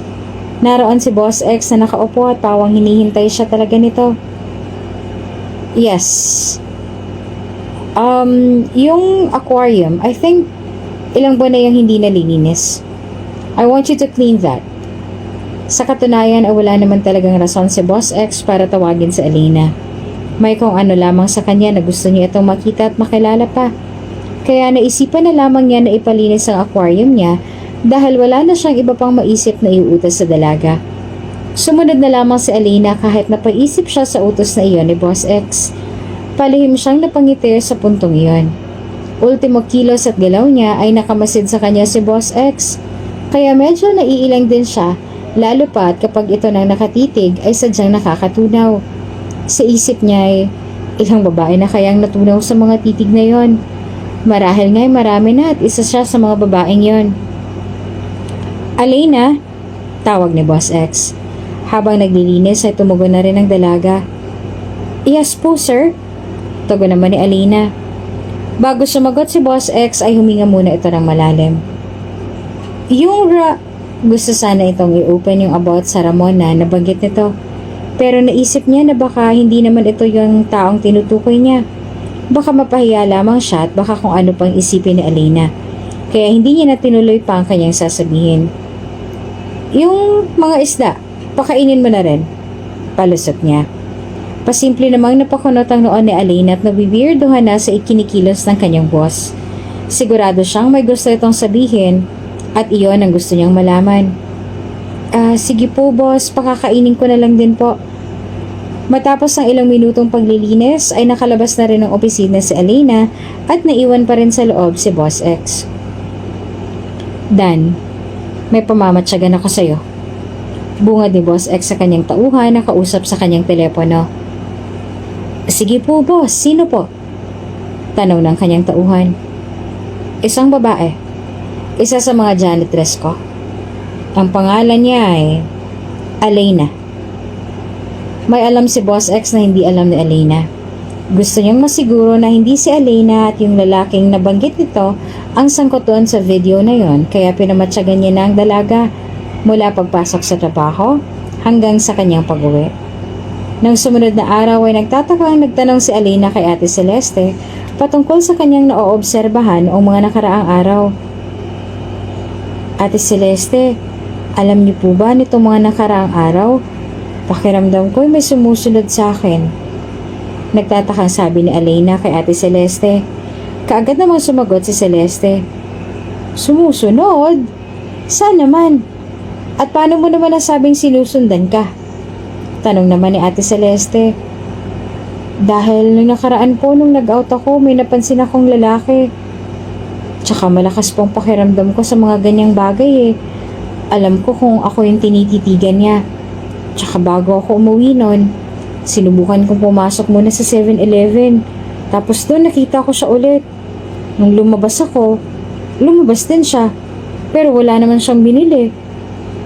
Naroon si Boss X na nakaupo at pawang hinihintay siya talaga nito. Yes. Yung aquarium, I think ilang buwan na yung hindi nalilinis. I want you to clean that. Sa katunayan ay wala naman talagang rason si Boss X para tawagin si Alina. May kung ano lamang sa kanya na gusto niya itong makita at makilala pa. Kaya naisipan na lamang niya na ipalinis ang aquarium niya dahil wala na siyang iba pang maisip na iutos sa dalaga. Sumunod na lamang si Alina kahit napaisip siya sa utos na iyon ni Boss X. Palihim siyang napangitir sa puntong iyon. Ultimo kilos at galaw niya ay nakamasid sa kanya si Boss X. Kaya medyo naiilang din siya, lalo pat kapag ito nang nakatitig ay sadyang nakakatunaw. Sa isip niya ay, ilang babae na kayang natunaw sa mga titig na yon. Marahil nga'y marami na at isa siya sa mga babaeng yon. Alina, tawag ni Boss X. Habang naglilinis ay tumugon na rin ang dalaga. Yes po, sir. Tugon naman ni Alina. Bago sumagot si Boss X ay huminga muna ito ng malalim. Gusto sana itong i-open yung about sa Ramon na nabanggit nito. Pero naisip niya na baka hindi naman ito yung taong tinutukoy niya. Baka mapahiya lamang siya at baka kung ano pang isipin ni Alina. Kaya hindi niya na tinuloy pa ang kanyang sasabihin. Yung mga isda, pakainin mo na rin. Palusot niya. Pasimple namang napakunot ang noon ni Alina at nabibirduhan na sa ikinikilos ng kanyang boss. Sigurado siyang may gusto itong sabihin at iyon ang gusto niyang malaman. Sige po boss, pakakainin ko na lang din po. Matapos ang ilang minutong paglilinis ay nakalabas na rin ng opisina si Alina at naiwan pa rin sa loob si Boss X. Dan, may pamamatsagan ako sa'yo. Bungad ni Boss X sa kanyang tauhan na kausap sa kanyang telepono. Sige po boss, sino po? Tanong ng kanyang tauhan. Isang babae. Isa sa mga janitress ko. Ang pangalan niya ay Alina. May alam si Boss X na hindi alam ni Alina. Gusto niyang masiguro na hindi si Alina at yung lalaking nabanggit nito ang sangkot doon sa video na yon, kaya pinamatsyagan niya na ang dalaga mula pagpasok sa trabaho hanggang sa kanyang pag-uwi. Nang sumunod na araw ay nagtataka nagtanong si Alina kay Ate Celeste patungkol sa kanyang naoobserbahan o mga nakaraang araw. Ate Celeste, alam niyo po ba nitong mga nakaraang araw? Pakiramdam ko may sumusunod sa akin. Nagtatakang sabi ni Alina kay Ate Celeste. Kaagad namang sumagot si Celeste. Sumusunod? Saan naman? At paano mo naman nasabing sinusundan ka? Tanong naman ni Ate Celeste. Dahil nung nakaraan po nung nag-out ako, may napansin akong lalaki. Tsaka malakas pong pakiramdam ko sa mga ganyang bagay Alam ko kung ako yung tinititigan niya. Tsaka bago ako umuwi nun, sinubukan kong pumasok muna sa 7-Eleven. Tapos doon nakita ko siya ulit. Nung lumabas ako, lumabas din siya. Pero wala naman siyang binili.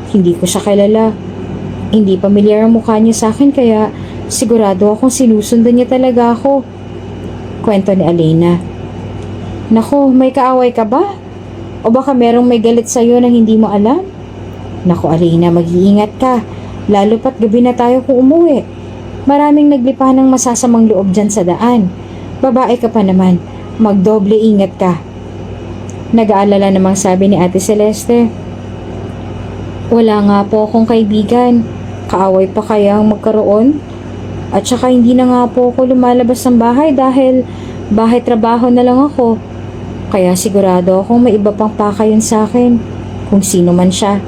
Hindi ko siya kilala. Hindi pamilyar ang mukha niya sa akin kaya sigurado akong sinusundan niya talaga ako. Kwento ni Alina. Nako, may kaaway ka ba? O baka merong may galit sa'yo na hindi mo alam? Nako Alina, mag-iingat ka. Lalo pat gabi na tayo kung umuwi. Maraming naglipa ng masasamang loob dyan sa daan. Babae ka pa naman. Magdoble ingat ka. Nag-aalala namang sabi ni Ate Celeste. Wala nga po akong kaibigan. Kaaway pa kaya ang magkaroon? At saka hindi na nga po ako lumalabas ng bahay dahil bahay trabaho na lang ako. Kaya sigurado akong may iba pang pakayon sa akin, kung sino man siya.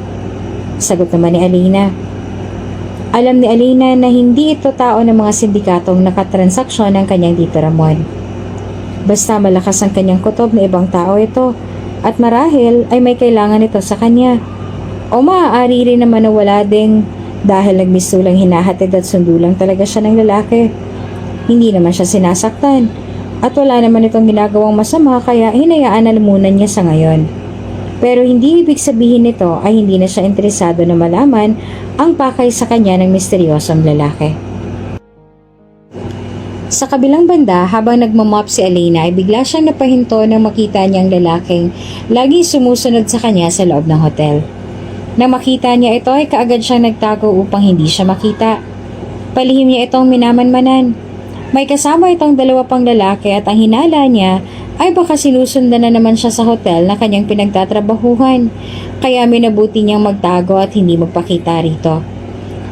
Sagot naman ni Alina. Alam ni Alina na hindi ito tao ng mga sindikatong nakatransaksyon ng kanyang Tito Ramon. Basta malakas ang kanyang kutob na ibang tao ito at marahil ay may kailangan ito sa kanya. O maaari rin naman na wala ding dahil nagmisulang hinahatid at sundulang talaga siya ng lalaki. Hindi naman siya sinasaktan at wala naman itong ginagawang masama kaya hinayaan na muna niya sa ngayon. Pero hindi ibig sabihin nito ay hindi na siya interesado na malaman ang pakay sa kanya ng misteryosong lalaki. Sa kabilang banda, habang nagmamop si Alina ay bigla siyang napahinto nang makita niyang lalaking laging sumusunod sa kanya sa loob ng hotel. Nang makita niya ito ay kaagad siyang nagtago upang hindi siya makita. Palihim niya itong minamanmanan. May kasama itong dalawa pang lalaki at ang hinala niya ay baka sinusundan na naman siya sa hotel na kanyang pinagtatrabahuhan. Kaya minabuti niyang magtago at hindi magpakita rito.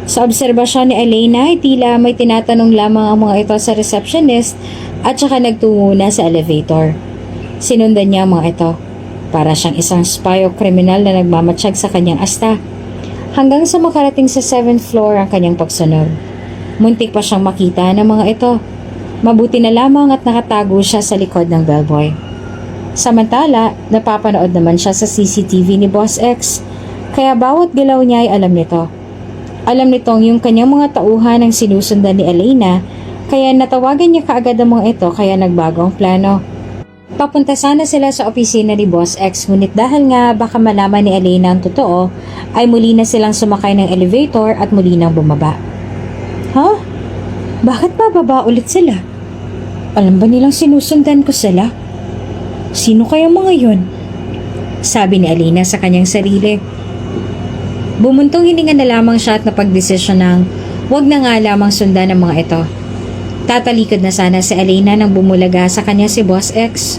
Sa obserbasyon ni Alina ay tila may tinatanong lamang ang mga ito sa receptionist at saka nagtungo na sa elevator. Sinundan niya ang mga ito. Para siyang isang spy o kriminal na nagmamatsyag sa kanyang asta. Hanggang sa makarating sa 7th floor ang kanyang pagsunod. Muntik pa siyang makita ng mga ito. Mabuti na lamang at nakatago siya sa likod ng bellboy. Samantala, napapanood naman siya sa CCTV ni Boss X. Kaya bawat galaw niya ay alam nito. Alam nitong yung kanyang mga tauhan ang sinusundan ni Alina. Kaya natawagan niya kaagad ang mga ito kaya nagbago ang plano. Papunta sana sila sa opisina ni Boss X ngunit dahil nga baka malaman ni Alina ang totoo, ay muli na silang sumakay ng elevator at muli nang bumaba. Ha? Bakit bababa ulit sila? Alam ba nilang sinusundan ko sila? Sino kaya mga yun? Sabi ni Alina sa kanyang sarili. Bumuntong hininga na lamang siya at napagdesisyon ng wag na nga lamang sundan ng mga ito. Tatalikod na sana si Alina nang bumulaga sa kanya si Boss X.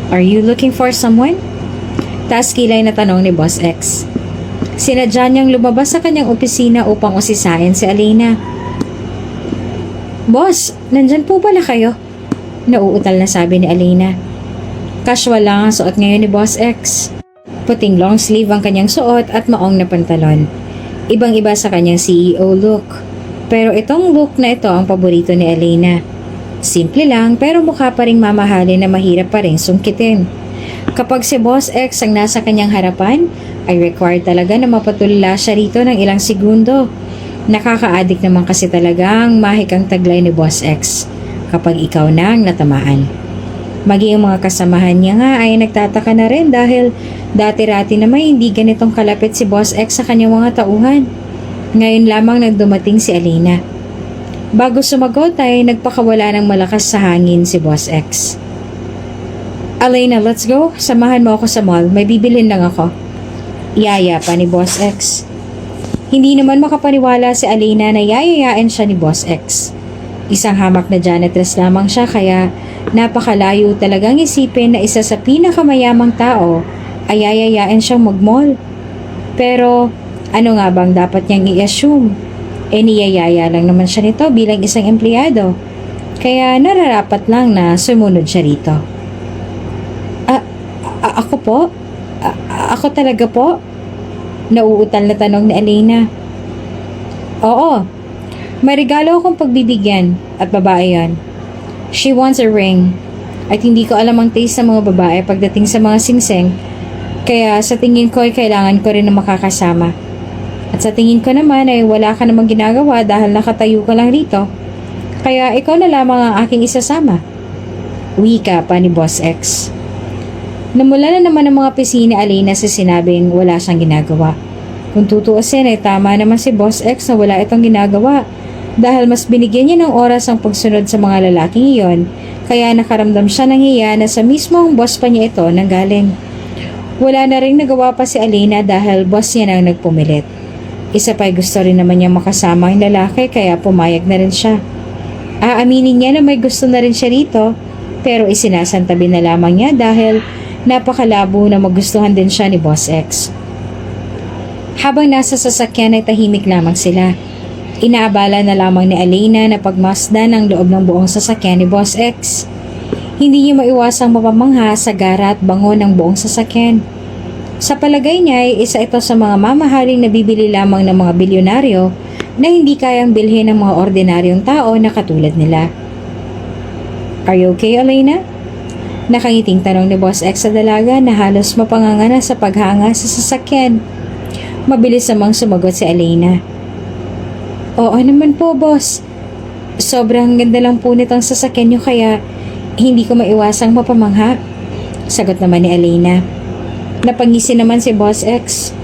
Are you looking for someone? Taas kilay na tanong ni Boss X. Sinadya niyang lumabas sa kanyang opisina upang usisain si Alina. Boss, nandyan po pala kayo? Nauutal na sabi ni Alina. Casual lang ang suot ngayon ni Boss X. Puting long sleeve ang kanyang suot at maong na pantalon. Ibang-iba sa kanyang CEO look. Pero itong look na ito ang paborito ni Alina. Simple lang pero mukha pa ring mamahalin na mahirap pa ring sungkitin. Kapag si Boss X ang nasa kanyang harapan, ay required talaga na mapatulala siya rito ng ilang segundo. Nakaka-addict naman kasi talagang mahikang taglay ni Boss X kapag ikaw na ang natamaan. Maging mga kasamahan niya nga ay nagtataka na rin dahil dati-rati naman hindi ganitong kalapit si Boss X sa kanyang mga tauhan. Ngayon lamang nagdumating si Alina. Bago sumagot ay nagpakawala ng malakas sa hangin si Boss X. Alina, let's go. Samahan mo ako sa mall. May bibilin lang ako. Yaya pa ni Boss X. Hindi naman makapaniwala si Alina na yayayain siya ni Boss X. Isang hamak na janitress lamang siya kaya napakalayo talagang isipin na isa sa pinakamayamang tao ay yayayain siyang mag-mall. Pero ano nga bang dapat niyang i-assume? Niyayaya lang naman siya nito bilang isang empleyado. Kaya nararapat lang na sumunod siya rito. Ako po? Ako talaga po? Nauutal na tanong ni Alina. Oo. May regalo akong pagbibigyan at babae yan. She wants a ring. At hindi ko alam ang taste ng mga babae pagdating sa mga singsing. Kaya sa tingin ko ay kailangan ko rin na makakasama. At sa tingin ko naman ay wala ka namang ginagawa dahil nakatayo ka lang rito. Kaya ikaw na lamang ang aking isasama. Wika pa ni Boss X. Namula na naman ang mga pisini Alina sa sinabing wala siyang ginagawa. Kung tutuusin ay tama naman si Boss X na wala itong ginagawa. Dahil mas binigyan niya ng oras ang pagsunod sa mga lalaking iyon, kaya nakaramdam siya ng hiya na sa mismong boss pa niya ito nanggaling. Wala na rin nagawa pa si Alina dahil boss niya nang nagpumilit. Isa pa'y gusto rin naman niya makasama ang lalaki kaya pumayag na rin siya. Aaminin niya na may gusto na rin siya rito, pero isinasantabi na lamang niya dahil napakalabo na magustuhan din siya ni Boss X. Habang nasa sasakyan ay tahimik lamang sila. Inaabala na lamang ni Alina na pagmasdan ang loob ng buong sasakyan ni Boss X. Hindi niya maiwasang mapamangha sa gara at bango ng buong sasakyan. Sa palagay niya ay isa ito sa mga mamahaling nabibili lamang ng mga bilyonaryo na hindi kayang bilhin ng mga ordinaryong tao na katulad nila. "Are you okay, Alina?" Nakangiting tanong ni Boss X sa dalaga na halos mapanganga sa paghanga sa sasakyan. Mabilis namang sumagot si Alina. "Oo naman po, boss. Sobrang ganda lang po nitong sasakyan niyo kaya hindi ko maiwasang mapamangha," sagot naman ni Alina. Napangisi naman si Boss X.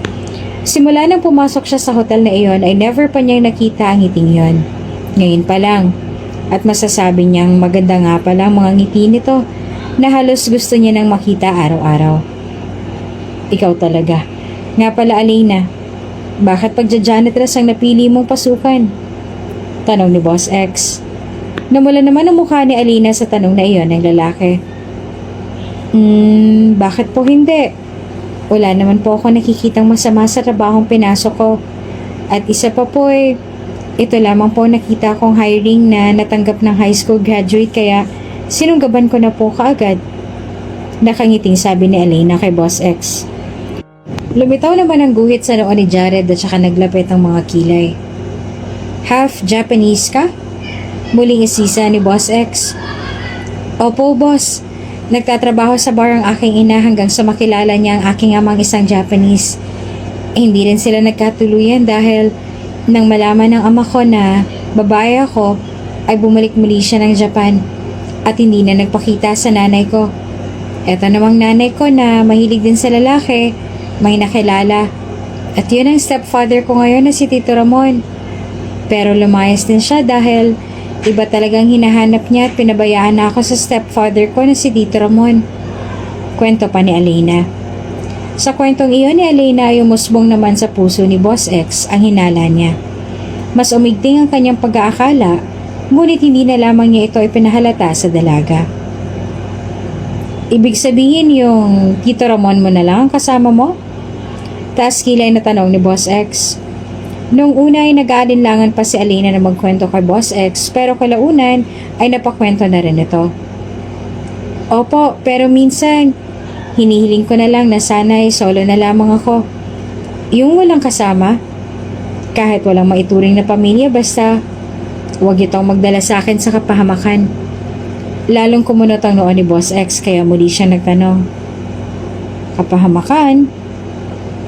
Simula nang pumasok siya sa hotel na iyon ay never pa niyang nakita ang ngiting yon. Ngayon pa lang. At masasabi niyang maganda nga pala ang mga ngiti nito na halos gusto niya nang makita araw-araw. "Ikaw talaga. Nga pala, Alina, bakit pagja-janitress ang napili mong pasukan?" tanong ni Boss X. Namula naman ang mukha ni Alina sa tanong na iyon ng lalaki. Bakit po hindi? Wala naman po ako nakikitang masama sa trabahong pinasok ko. At isa pa po ito lamang po nakita kong hiring na natanggap ng high school graduate kaya sinunggaban ko na po kaagad." Nakangiting sabi ni Alina kay Boss X. Lumitaw naman ang guhit sa noo ni Jared at saka naglapit ang mga kilay. "Half Japanese ka?" Muling isisa ni Boss X. "Opo, boss. Nagtatrabaho sa bar ang aking ina hanggang sa makilala niya ang aking amang isang Japanese. Hindi rin sila nagkatuluyan dahil nang malaman ng ama ko na babae ako ay bumalik muli siya ng Japan at hindi na nagpakita sa nanay ko. Eto namang nanay ko na mahilig din sa lalaki, may nakilala. At yun ang stepfather ko ngayon na si Tito Ramon. Pero lumayas din siya dahil iba talagang hinahanap niya at pinabayaan na ako sa stepfather ko na si Tito Ramon." Kwento pa ni Alina. Sa kwentong iyon ni Alina ay umusbong naman sa puso ni Boss X ang hinala niya. Mas umigting ang kanyang pag-aakala, ngunit hindi na lamang niya ito ipinahalata sa dalaga. "Ibig sabihin yung Tito Ramon mo na lang ang kasama mo?" Taas kilay na tanong ni Boss X. Noong una ay nag-aalinlangan pa si Alina na magkwento kay Boss X pero kalaunan ay napakwento na rin ito. "Opo, pero minsan hinihiling ko na lang na sana ay solo na lamang ako. Yung walang kasama. Kahit walang maituring na pamilya basta huwag itong magdala sa akin sa kapahamakan." Lalong kumunot ang noo ni Boss X kaya muli siya nagtanong. "Kapahamakan?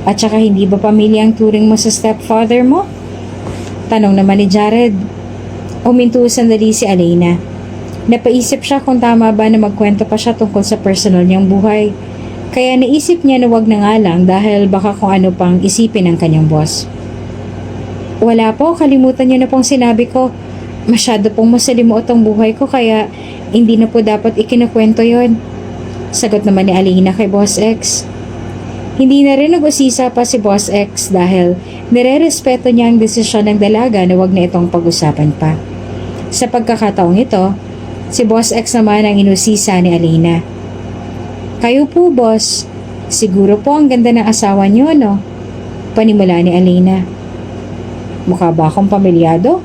At saka hindi ba pamilya ang turing mo sa stepfather mo?" tanong naman ni Jared. Uminto sandali si Alina. Napaisip siya kung tama ba na magkwento pa siya tungkol sa personal niyang buhay. Kaya naisip niya na wag na nga lang dahil baka kung ano pang isipin ng kanyang boss. "Wala po, kalimutan niyo na pong sinabi ko. Masyado pong masalimuot ang buhay ko kaya hindi na po dapat ikinakwento yon," sagot naman ni Alina kay Boss X. Hindi na rin nag-usisa pa si Boss X dahil nire-respeto niya ang desisyon ng dalaga na wag na itong pag-usapan pa. Sa pagkakataong ito, si Boss X naman ang inusisa ni Alina. "Kayo po, boss. Siguro po ang ganda ng asawa niyo, no?" Panimula ni Alina. "Mukha ba akong pamilyado?"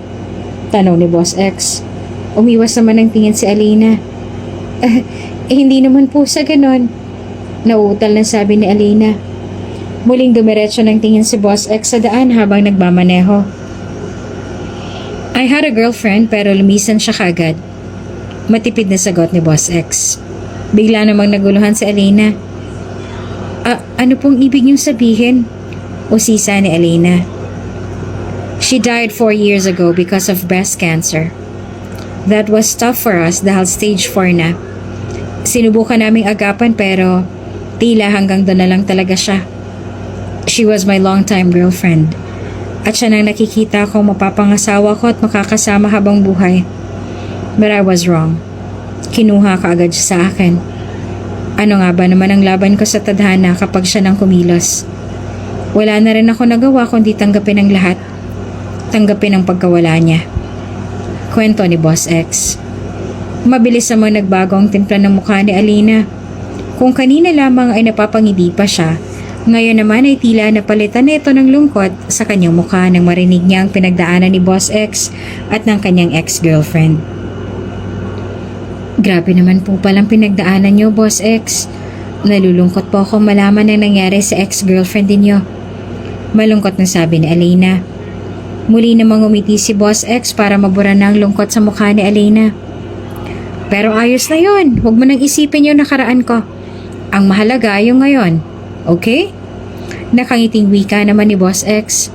tanong ni Boss X. Umiwas naman ang tingin si Alina. Hindi naman po sa ganon," nauutal na sabi ni Alina. Muling dumiretso ng tingin si Boss X sa daan habang nagmamaneho. "I had a girlfriend pero lumisan siya kagad," matipid na sagot ni Boss X. Bigla namang naguluhan si Alina. Ano pong ibig niyong sabihin?" usisa ni Alina. "She died 4 years ago because of breast cancer. That was tough for us dahil stage 4 na. Sinubukan naming agapan pero tila hanggang doon na lang talaga siya. She was my longtime girlfriend. At siya nang nakikita kong mapapangasawa ko at makakasama habang buhay. But I was wrong. Kinuha ka agad siya sa akin. Ano nga ba naman ang laban ko sa tadhana kapag siya nang kumilos? Wala na rin ako nagawa kundi tanggapin ang lahat. Tanggapin ang pagkawala niya." Kwento ni Boss X. Mabilis namang nagbago ang timpla ng mukha ni Alina. Kung kanina lamang ay napapangiti pa siya, Ngayon naman ay tila napalitan na ito ng lungkot sa kanyang mukha nang marinig niya ang pinagdaanan ni Boss X at ng kanyang ex-girlfriend. Grabe naman po palang pinagdaanan niyo, Boss X. Nalulungkot po akong malaman ang nangyari sa ex-girlfriend ninyo. Malungkot na sabi ni Alina. Muli namang umiti si Boss X para mabura na ang lungkot sa mukha ni Alina. Pero ayos na yun. Huwag mo nang isipin yung nakaraan ko. Ang mahalaga yung ngayon. Okay? Nakangiting wika naman ni Boss X.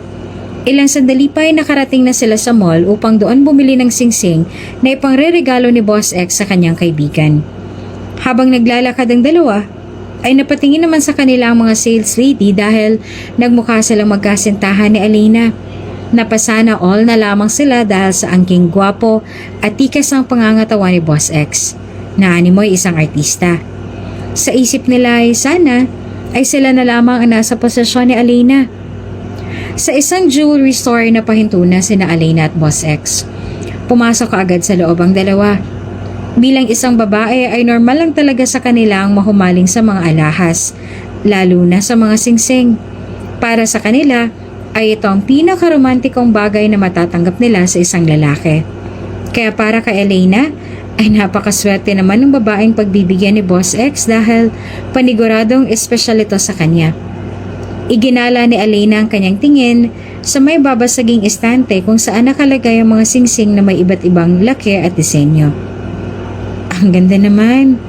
Ilang sandali pa ay nakarating na sila sa mall upang doon bumili ng singsing na ipangreregalo ni Boss X sa kanyang kaibigan. Habang naglalakad ang dalawa, ay napatingin naman sa kanila ang mga sales lady dahil nagmukha silang magkasintahan ni Alina. Napasana all na lamang sila dahil sa angking gwapo at tikas ang pangangatawan ni Boss X, na animoy isang artista. Sa isip nila ay sana ay sila na lamang ang nasa posesyon ni Alina. Sa isang jewelry store na pahinto na sina Alina at Boss X. Pumasok agad sa loob ang dalawa. Bilang isang babae ay normal lang talaga sa kanila ang mahumaling sa mga alahas, lalo na sa mga singsing. Para sa kanila ay ito ang pinakaromantikong bagay na matatanggap nila sa isang lalaki. Kaya para kay Elena ay napakaswerte naman ng babaeng pagbibigyan ni Boss X dahil paniguradong espesyal ito sa kanya. Iginala ni Elena ang kanyang tingin sa may babasaging estante kung saan nakalagay ang mga singsing na may iba't ibang laki at disenyo. Ang ganda naman.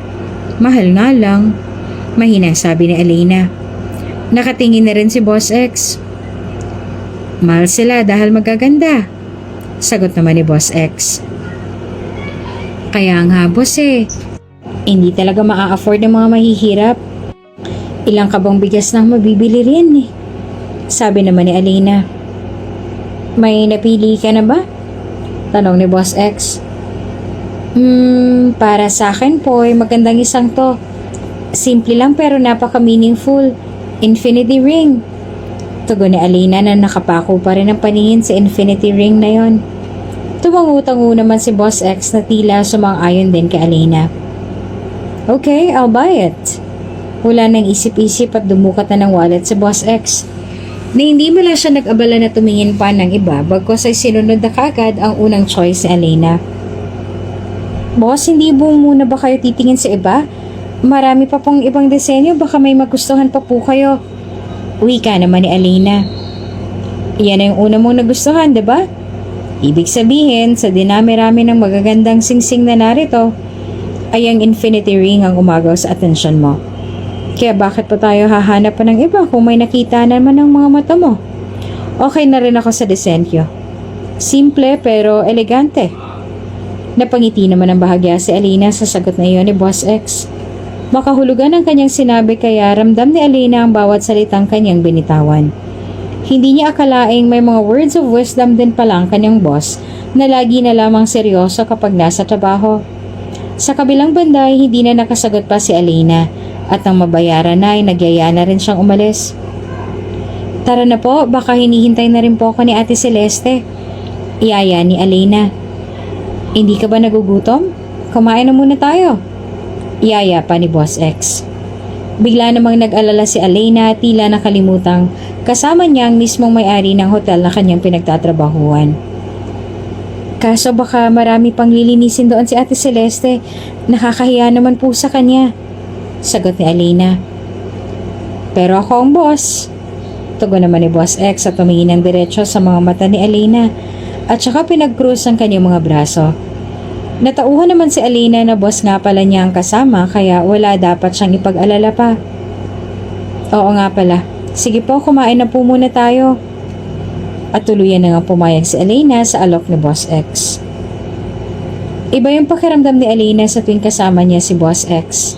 Mahal nga lang. Mahinang sabi ni Elena. Nakatingin na rin si Boss X. Mahal sila dahil magaganda. Sagot naman ni Boss X. Kaya nga boss hindi talaga maa-afford ng mga mahihirap. Ilang kabang bigas lang mabibili rin Sabi naman ni Elena. May napili ka na ba? Tanong ni Boss X. Para sa akin po ay magandang isang to. Simple lang pero napaka-meaningful. Infinity ring. Tugon ni Alina na nakapako pa rin ang paningin sa infinity ring na yon. Tumangutango naman si Boss X na tila sumang-ayon din kay Alina. Okay, I'll buy it. Wala nang isip-isip at dumukat na ng wallet si Boss X. Na hindi mo lang siya nag-abala na tumingin pa ng iba bagkos ay sinunod na kaagad ang unang choice ni Alina. Boss, hindi po muna ba kayo titingin sa iba? Marami pa pong ibang disenyo, baka may magustuhan pa po kayo. Wika naman ni Alina. Yan ang una mong nagustuhan, diba? Ibig sabihin, sa dinami-rami ng magagandang singsing na narito, ay ang infinity ring ang umagaw sa atensyon mo. Kaya bakit pa tayo hahanap pa ng iba kung may nakita naman ng mga mata mo? Okay na rin ako sa disenyo. Simple pero elegante. Napangiti naman ang bahagya si Alina sa sagot na iyon ni Boss X. Makahulugan ang kanyang sinabi kaya ramdam ni Alina ang bawat salitang kanyang binitawan. Hindi niya akalaing may mga words of wisdom din pala ang kanyang boss na lagi na lamang seryoso kapag nasa trabaho. Sa kabilang banda ay hindi na nakasagot pa si Alina at nang mabayaran na ay nagyaya na rin siyang umalis. Tara na po, baka hinihintay na rin po ako ni Ate Celeste. Iyaya ni Alina. Hindi ka ba nagugutom? Kumain na muna tayo. Iyaya pa ni Boss X. Bigla namang nag-alala si Alena tila nakalimutang kasama niya ang mismong may-ari ng hotel na kanyang pinagtatrabahuan. Kaso baka marami pang lilinisin doon si Ate Celeste. Nakakahiya naman po sa kanya. Sagot ni Alena. Pero ako ang boss. Tugon naman ni Boss X at tumingin ng diretso sa mga mata ni Alena at saka pinag-cruise ang kanyang mga braso. Natauhan naman si Alena na boss nga pala niya ang kasama kaya wala dapat siyang ipag-alala pa. Oo nga pala. Sige po, kumain na po muna tayo. At tuluyan na nga pumayag si Alena sa alok ni Boss X. Iba yung pakiramdam ni Alena sa tuwing kasama niya si Boss X.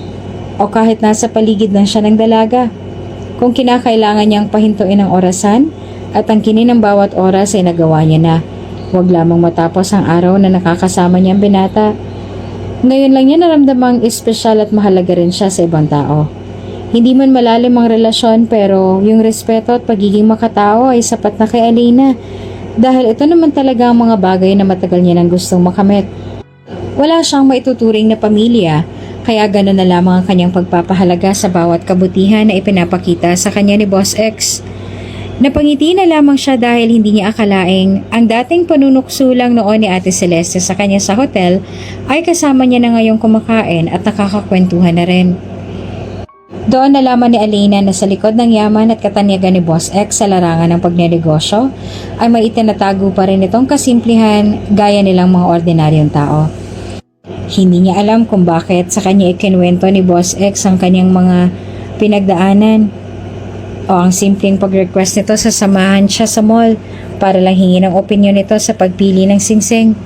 O kahit nasa paligid lang siya ng dalaga. Kung kinakailangan niyang pahintuin ang orasan at ang kinin ng bawat oras ay nagawa niya na. Huwag lamang matapos ang araw na nakakasama niyang binata. Ngayon lang niya naramdamang espesyal at mahalaga rin siya sa ibang tao. Hindi man malalim ang relasyon pero yung respeto at pagiging makatao ay sapat na kay Alena dahil ito naman talaga ang mga bagay na matagal niya nang gustong makamit. Wala siyang maituturing na pamilya Kaya gano'n na lamang ang kanyang pagpapahalaga sa bawat kabutihan na ipinapakita sa kanya ni Boss X. Napangiti na lamang siya dahil hindi niya akalaing ang dating panunukso lang noon ni Ate Celeste sa kanya sa hotel ay kasama niya na ngayong kumakain at nakakakwentuhan na rin. Doon nalaman ni Alina na sa likod ng yaman at katanyagan ni Boss X sa larangan ng pagnenegosyo ay may itinatago pa rin itong kasimplihan gaya nilang mga ordinaryong tao. Hindi niya alam kung bakit sa kanya ikinwento ni Boss X ang kanyang mga pinagdaanan o ang simpleng pag-request nito sa samahan siya sa mall para lang hingi ng opinyon nito sa pagpili ng singsing.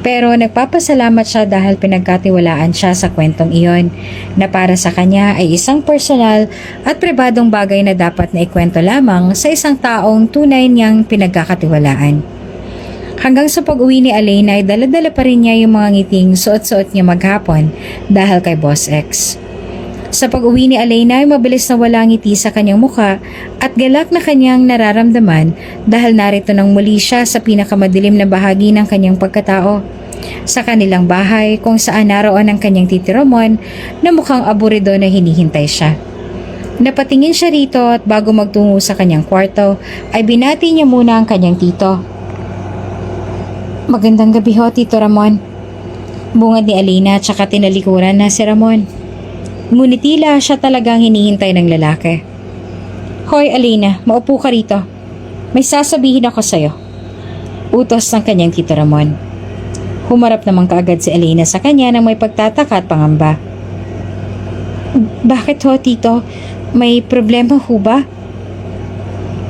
Pero nagpapasalamat siya dahil pinagkatiwalaan siya sa kwentong iyon na para sa kanya ay isang personal at pribadong bagay na dapat na ikwento lamang sa isang taong tunay niyang pinagkakatiwalaan. Hanggang sa pag-uwi ni Alina ay dala-dala pa rin niya yung mga ngiting suot-suot niya maghapon dahil kay Boss X. Sa pag-uwi ni Alina ay mabilis na wala ngiti sa kanyang muka at galak na kanyang nararamdaman dahil narito nang muli siya sa pinakamadilim na bahagi ng kanyang pagkatao. Sa kanilang bahay kung saan naroon ang kanyang titi Ramon na mukhang aburido na hinihintay siya. Napatingin siya rito at bago magtungo sa kanyang kwarto ay binati niya muna ang kanyang tito. "Magandang gabi ho, Tito Ramon." Bungad ni Alina at saka tinalikuran na si Ramon. Ngunit tila siya talagang hinihintay ng lalaki. "Hoy Alina, maupo ka rito. May sasabihin ako sa'yo." Utos ng kanyang Tito Ramon. Humarap naman kaagad si Alina sa kanya nang may pagtataka at pangamba. "Bakit ho, Tito? May problema ho ba?"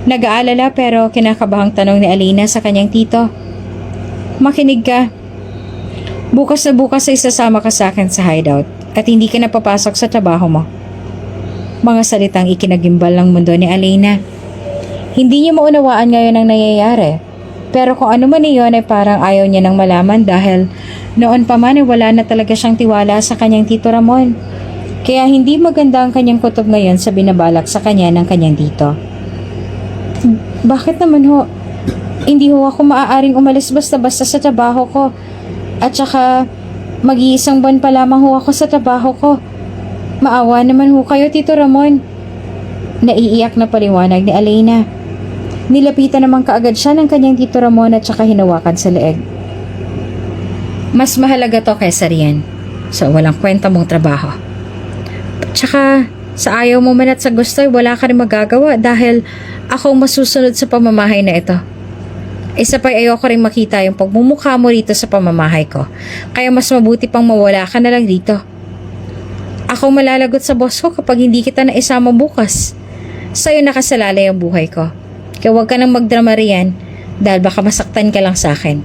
Nag-aalala pero kinakabahang tanong ni Alina sa kanyang tito. "Makinig ka. Bukas na bukas ay isasama ka sa akin sa hideout at hindi ka na papasok sa trabaho mo." Mga salitang ikinagimbal ng mundo ni Alina. Hindi niya maunawaan ngayon ang nangyayari. Pero kung ano man iyon ay parang ayaw niya nang malaman dahil noon pa man ay wala na talaga siyang tiwala sa kanyang Tito Ramon. Kaya hindi maganda ang kanyang kutob ngayon sa binabalak sa kanya ng kanyang tito. "Bakit naman ho? Hindi ho ako maaaring umalis basta-basta sa trabaho ko. At saka mag-iisang buwan pa lamang ho ako sa trabaho ko. Maawa naman ho kayo, Tito Ramon." Naiiyak na paliwanag ni Alina. Nilapitan naman kaagad siya ng kanyang Tito Ramon at saka hinawakan sa leeg. "Mas mahalaga to kaysa riyan. So walang kwenta mong trabaho. Tsaka sa ayaw mo man at sa gusto ay wala ka rin magagawa dahil ako masusunod sa pamamahay na ito. Isa pa ayoko rin makita yung pagmumukha mo rito sa pamamahay ko. Kaya mas mabuti pang mawala ka na lang dito. Ako malalagot sa boss ko kapag hindi kita naisama bukas. Sa'yo nakasalalay ang buhay ko. Kaya huwag ka nang magdrama riyan dahil baka masaktan ka lang sa akin."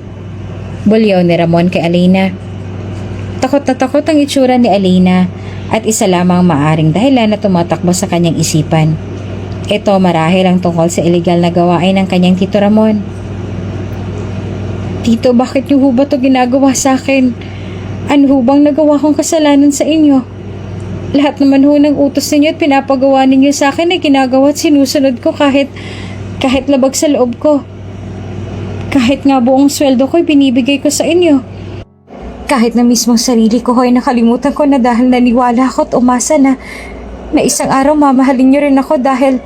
Bulyaw ni Ramon kay Alina. Takot na takot ang itsura ni Alina at isa lamang maaring dahilan na tumatakbo sa kanyang isipan. Ito marahil ang tungkol sa iligal na gawain ng kanyang Tito Ramon. "Tito, bakit niyo ho ba ito ginagawa sa akin? Ano ho bang nagawa kong kasalanan sa inyo? Lahat naman ho ng utos ninyo at pinapagawa ninyo sa akin ay ginagawa at sinusunod ko kahit labag sa loob ko. Kahit nga buong sweldo ko ay binibigay ko sa inyo. Kahit na mismong sarili ko ay nakalimutan ko na dahil naniwala ako at umasa na isang araw mamahalin niyo rin ako dahil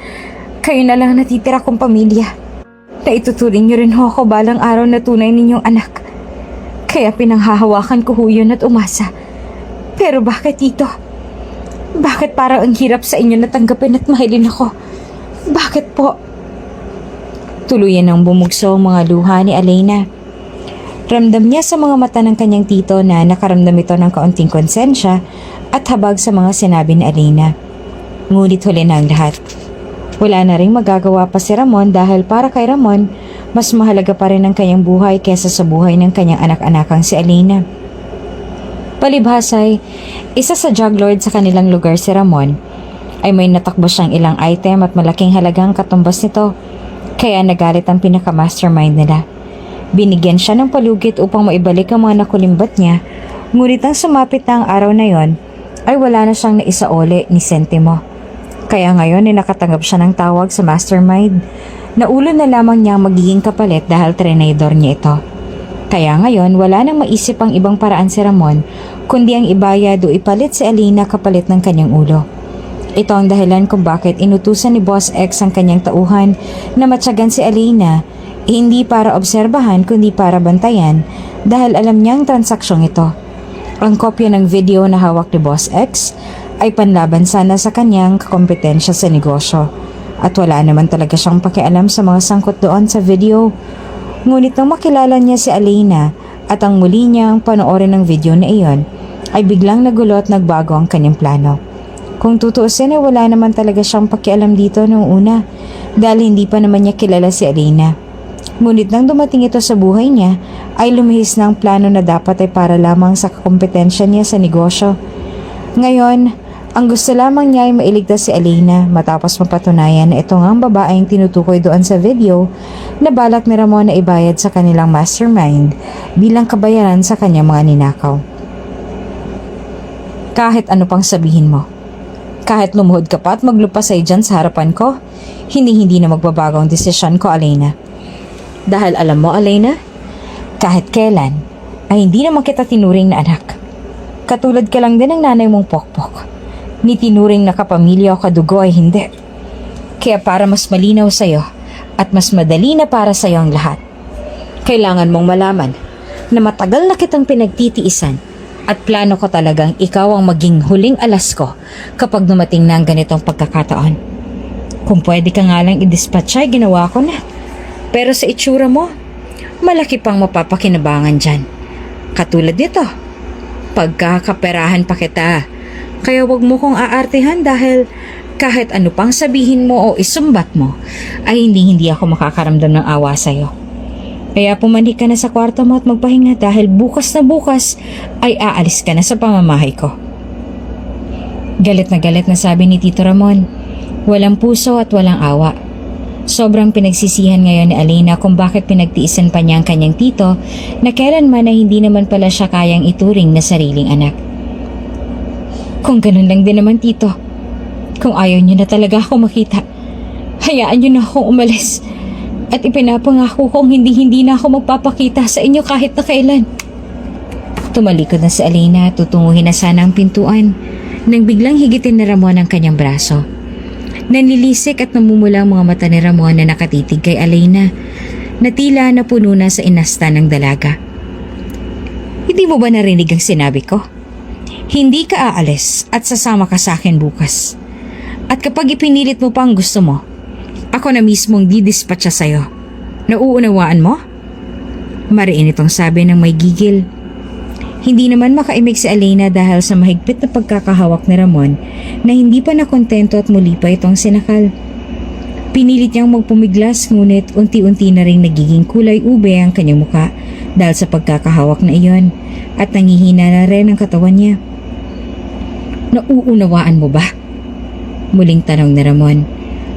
kayo na lang natitira kong pamilya. Na ituturing niyo rin ho ako balang araw na tunay ninyong anak. Kaya pinanghahawakan ko ho yun at umasa. Pero bakit, Tito? Bakit parang ang hirap sa inyo natanggapin at mahalin ako? Bakit po?" Tuluyan ang bumugso ang mga luha ni Alina. Ramdam niya sa mga mata ng kanyang tito na nakaramdam ito ng kaunting konsensya at habag sa mga sinabi ni Alina. Ngunit huli na ang lahat. Wala na ring magagawa pa si Ramon dahil para kay Ramon, mas mahalaga pa rin ang kanyang buhay kesa sa buhay ng kanyang anak-anakang si Alina. Palibhasay, isa sa juglord sa kanilang lugar si Ramon, ay may natakbo siyang ilang item at malaking halagang katumbas nito. Kaya nagalit ang pinaka-mastermind nila. Binigyan siya ng palugit upang maibalik ang mga nakulimbat niya, ngunit ang sumapit na ang araw na yon, ay wala na siyang naisaoli ni sentimo. Kaya ngayon ay nakatanggap siya ng tawag sa mastermind. Naulo na lamang niya ang magiging kapalit dahil trinador niya ito. Kaya ngayon wala nang maisip ang ibang paraan si Ramon kundi ang ibayad o ipalit si Alina kapalit ng kanyang ulo. Ito ang dahilan kung bakit inutusan ni Boss X ang kanyang tauhan na matyagan si Alina, hindi para obserbahan kundi para bantayan dahil alam niyang transaksyong ito. Ang kopya ng video na hawak ni Boss X ay panlaban sana sa kanyang kompetensya sa negosyo at wala naman talaga siyang pakialam sa mga sangkot doon sa video. Ngunit nang makilala niya si Alina at ang muli niyang panoorin ng video na iyon, ay biglang nagulo at nagbago ang kanyang plano. Kung tutuusin ay wala naman talaga siyang pakialam dito noong una dahil hindi pa naman niya kilala si Alina. Ngunit nang dumating ito sa buhay niya ay lumihis na ang plano na dapat ay para lamang sa kompetensya niya sa negosyo. Ngayon, ang gusto lamang niya ay mailigtas si Alina matapos mapatunayan na ito nga ang babaeng tinutukoy doon sa video na balak ni Ramon na ibayad sa kanilang mastermind bilang kabayaran sa kanyang mga ninakaw. Kahit ano pang sabihin mo, kahit lumuhod ka pa at maglupasay dyan sa harapan ko, hindi na magbabago ang desisyon ko, Alina. Dahil alam mo, Alina, kahit kailan ay hindi naman kita tinuring na anak. Katulad ka lang din ng nanay mong pokpok. Ni tinuring na kapamilya o kadugo ay hindi. Kaya para mas malinaw sa'yo at mas madali na para sa'yo ang lahat, kailangan mong malaman na matagal na kitang pinagtitiisan at plano ko talagang ikaw ang maging huling alas ko kapag dumating na ang ganitong pagkakataon. Kung pwede ka nga lang i-dispatch ay ginawa ko na. Pero sa itsura mo, malaki pang mapapakinabangan dyan. Katulad nito, pagkakaperahan pa kita. Kaya wag mo kong aartihan dahil kahit ano pang sabihin mo o isumbat mo, ay hindi ako makakaramdam ng awa sa'yo. Kaya pumanik ka na sa kwarto mo at magpahinga dahil bukas na bukas ay aalis ka na sa pamamahay ko. Galit na sabi ni Tito Ramon. Walang puso at walang awa. Sobrang pinagsisihan ngayon ni Alina kung bakit pinagtiisan pa niya ang kanyang tito na kailanman na hindi naman pala siya kayang ituring na sariling anak. Kung ganun lang din naman, Tito. Kung ayaw niyo na talaga ako makita, hayaan niyo na akong umalis. At ipinapangako kong hindi na ako magpapakita sa inyo kahit na kailan. Tumalikod na si Alina at tutunguhin na sana ang pintuan nang biglang higitin ni Ramon ang kanyang braso. Nanlilisik at namumula ang mga mata ni Ramon na nakatitig kay Alina na tila napuno na sa inasta ng dalaga. Hindi mo ba narinig ang sinabi ko? Hindi ka aalis at sasama ka sa akin bukas. At kapag ipinilit mo pa ang gusto mo, ako na mismong didispatcha sa'yo. Nauunawaan mo? Mariin itong sabi ng may gigil. Hindi naman makaimik si Alina dahil sa mahigpit na pagkakahawak ni Ramon na hindi pa nakontento at muli pa itong sinakal. Pinilit niyang magpumiglas ngunit unti-unti na rin nagiging kulay ube ang kanyang muka dahil sa pagkakahawak na iyon at nangihina na rin ang katawan niya. Nauunawaan mo ba? Muling tanong ni Ramon.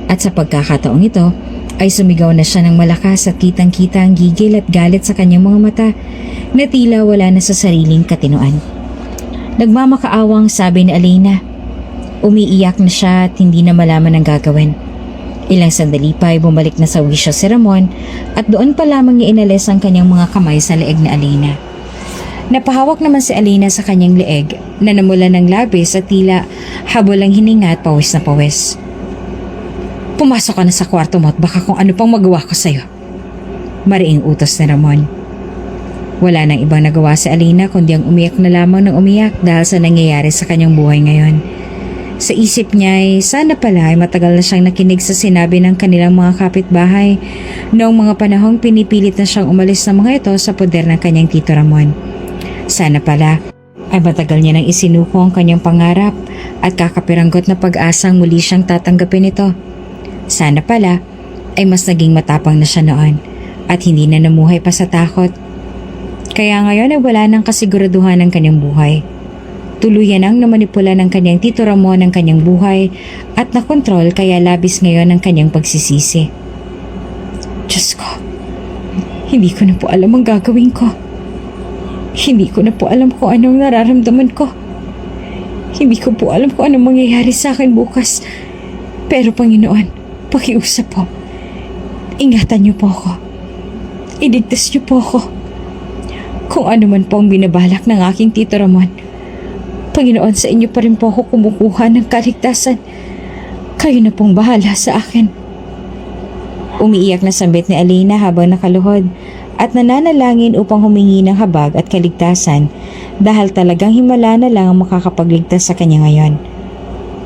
At sa pagkakataong ito ay sumigaw na siya ng malakas at kitang-kita ang gigil at galit sa kanyang mga mata na tila wala na sa sariling katinoan. Nagmamakaawang sabi ni Alina. Umiiyak na siya at hindi na malaman ang gagawin. Ilang sandali pa ay bumalik na sa wisyo si Ramon at doon pa lamang niya inalis ang kanyang mga kamay sa leeg ni Alina. Napahawak naman si Alina sa kanyang leeg na namula ng labis at tila habol ang hininga at pawis na pawis. Pumasok ka na sa kwarto mo at baka kung ano pang magawa ko sa'yo. Mariing utos ni Ramon. Wala nang ibang nagawa si Alina kundi ang umiyak na lamang ng umiyak dahil sa nangyayari sa kanyang buhay ngayon. Sa isip niya ay sana pala ay matagal na siyang nakinig sa sinabi ng kanilang mga kapitbahay noong mga panahong pinipilit na siyang umalis ng mga ito sa poder ng kanyang Tito Ramon. Sana pala ay matagal niya nang isinuko ang kanyang pangarap at kakapiranggot na pag-asang muli siyang tatanggapin ito. Sana pala ay mas naging matapang na siya noon at hindi na namuhay pa sa takot. Kaya ngayon ay wala nang kasiguraduhan ng kanyang buhay. Tuluyan ang namanipula ng kanyang Tito Ramon ang kanyang buhay at nakontrol kaya labis ngayon ang kanyang pagsisisi. Diyos ko, hindi ko na po alam ang gagawin ko. Hindi ko na po alam kung anong nararamdaman ko. Hindi ko po alam kung anong mangyayari sa akin bukas. Pero Panginoon, pakiusap po. Ingatan niyo po ako. Iligtas niyo po ako. Kung ano man po ang binabalak ng aking Tito Ramon, Panginoon, sa inyo pa rin po ako kumukuha ng kaligtasan. Kayo na pong bahala sa akin. Umiiyak na sambit ni Alina habang nakaluhod at nananalangin upang humingi ng habag at kaligtasan dahil talagang himala na lang ang makakapagligtas sa kanya ngayon.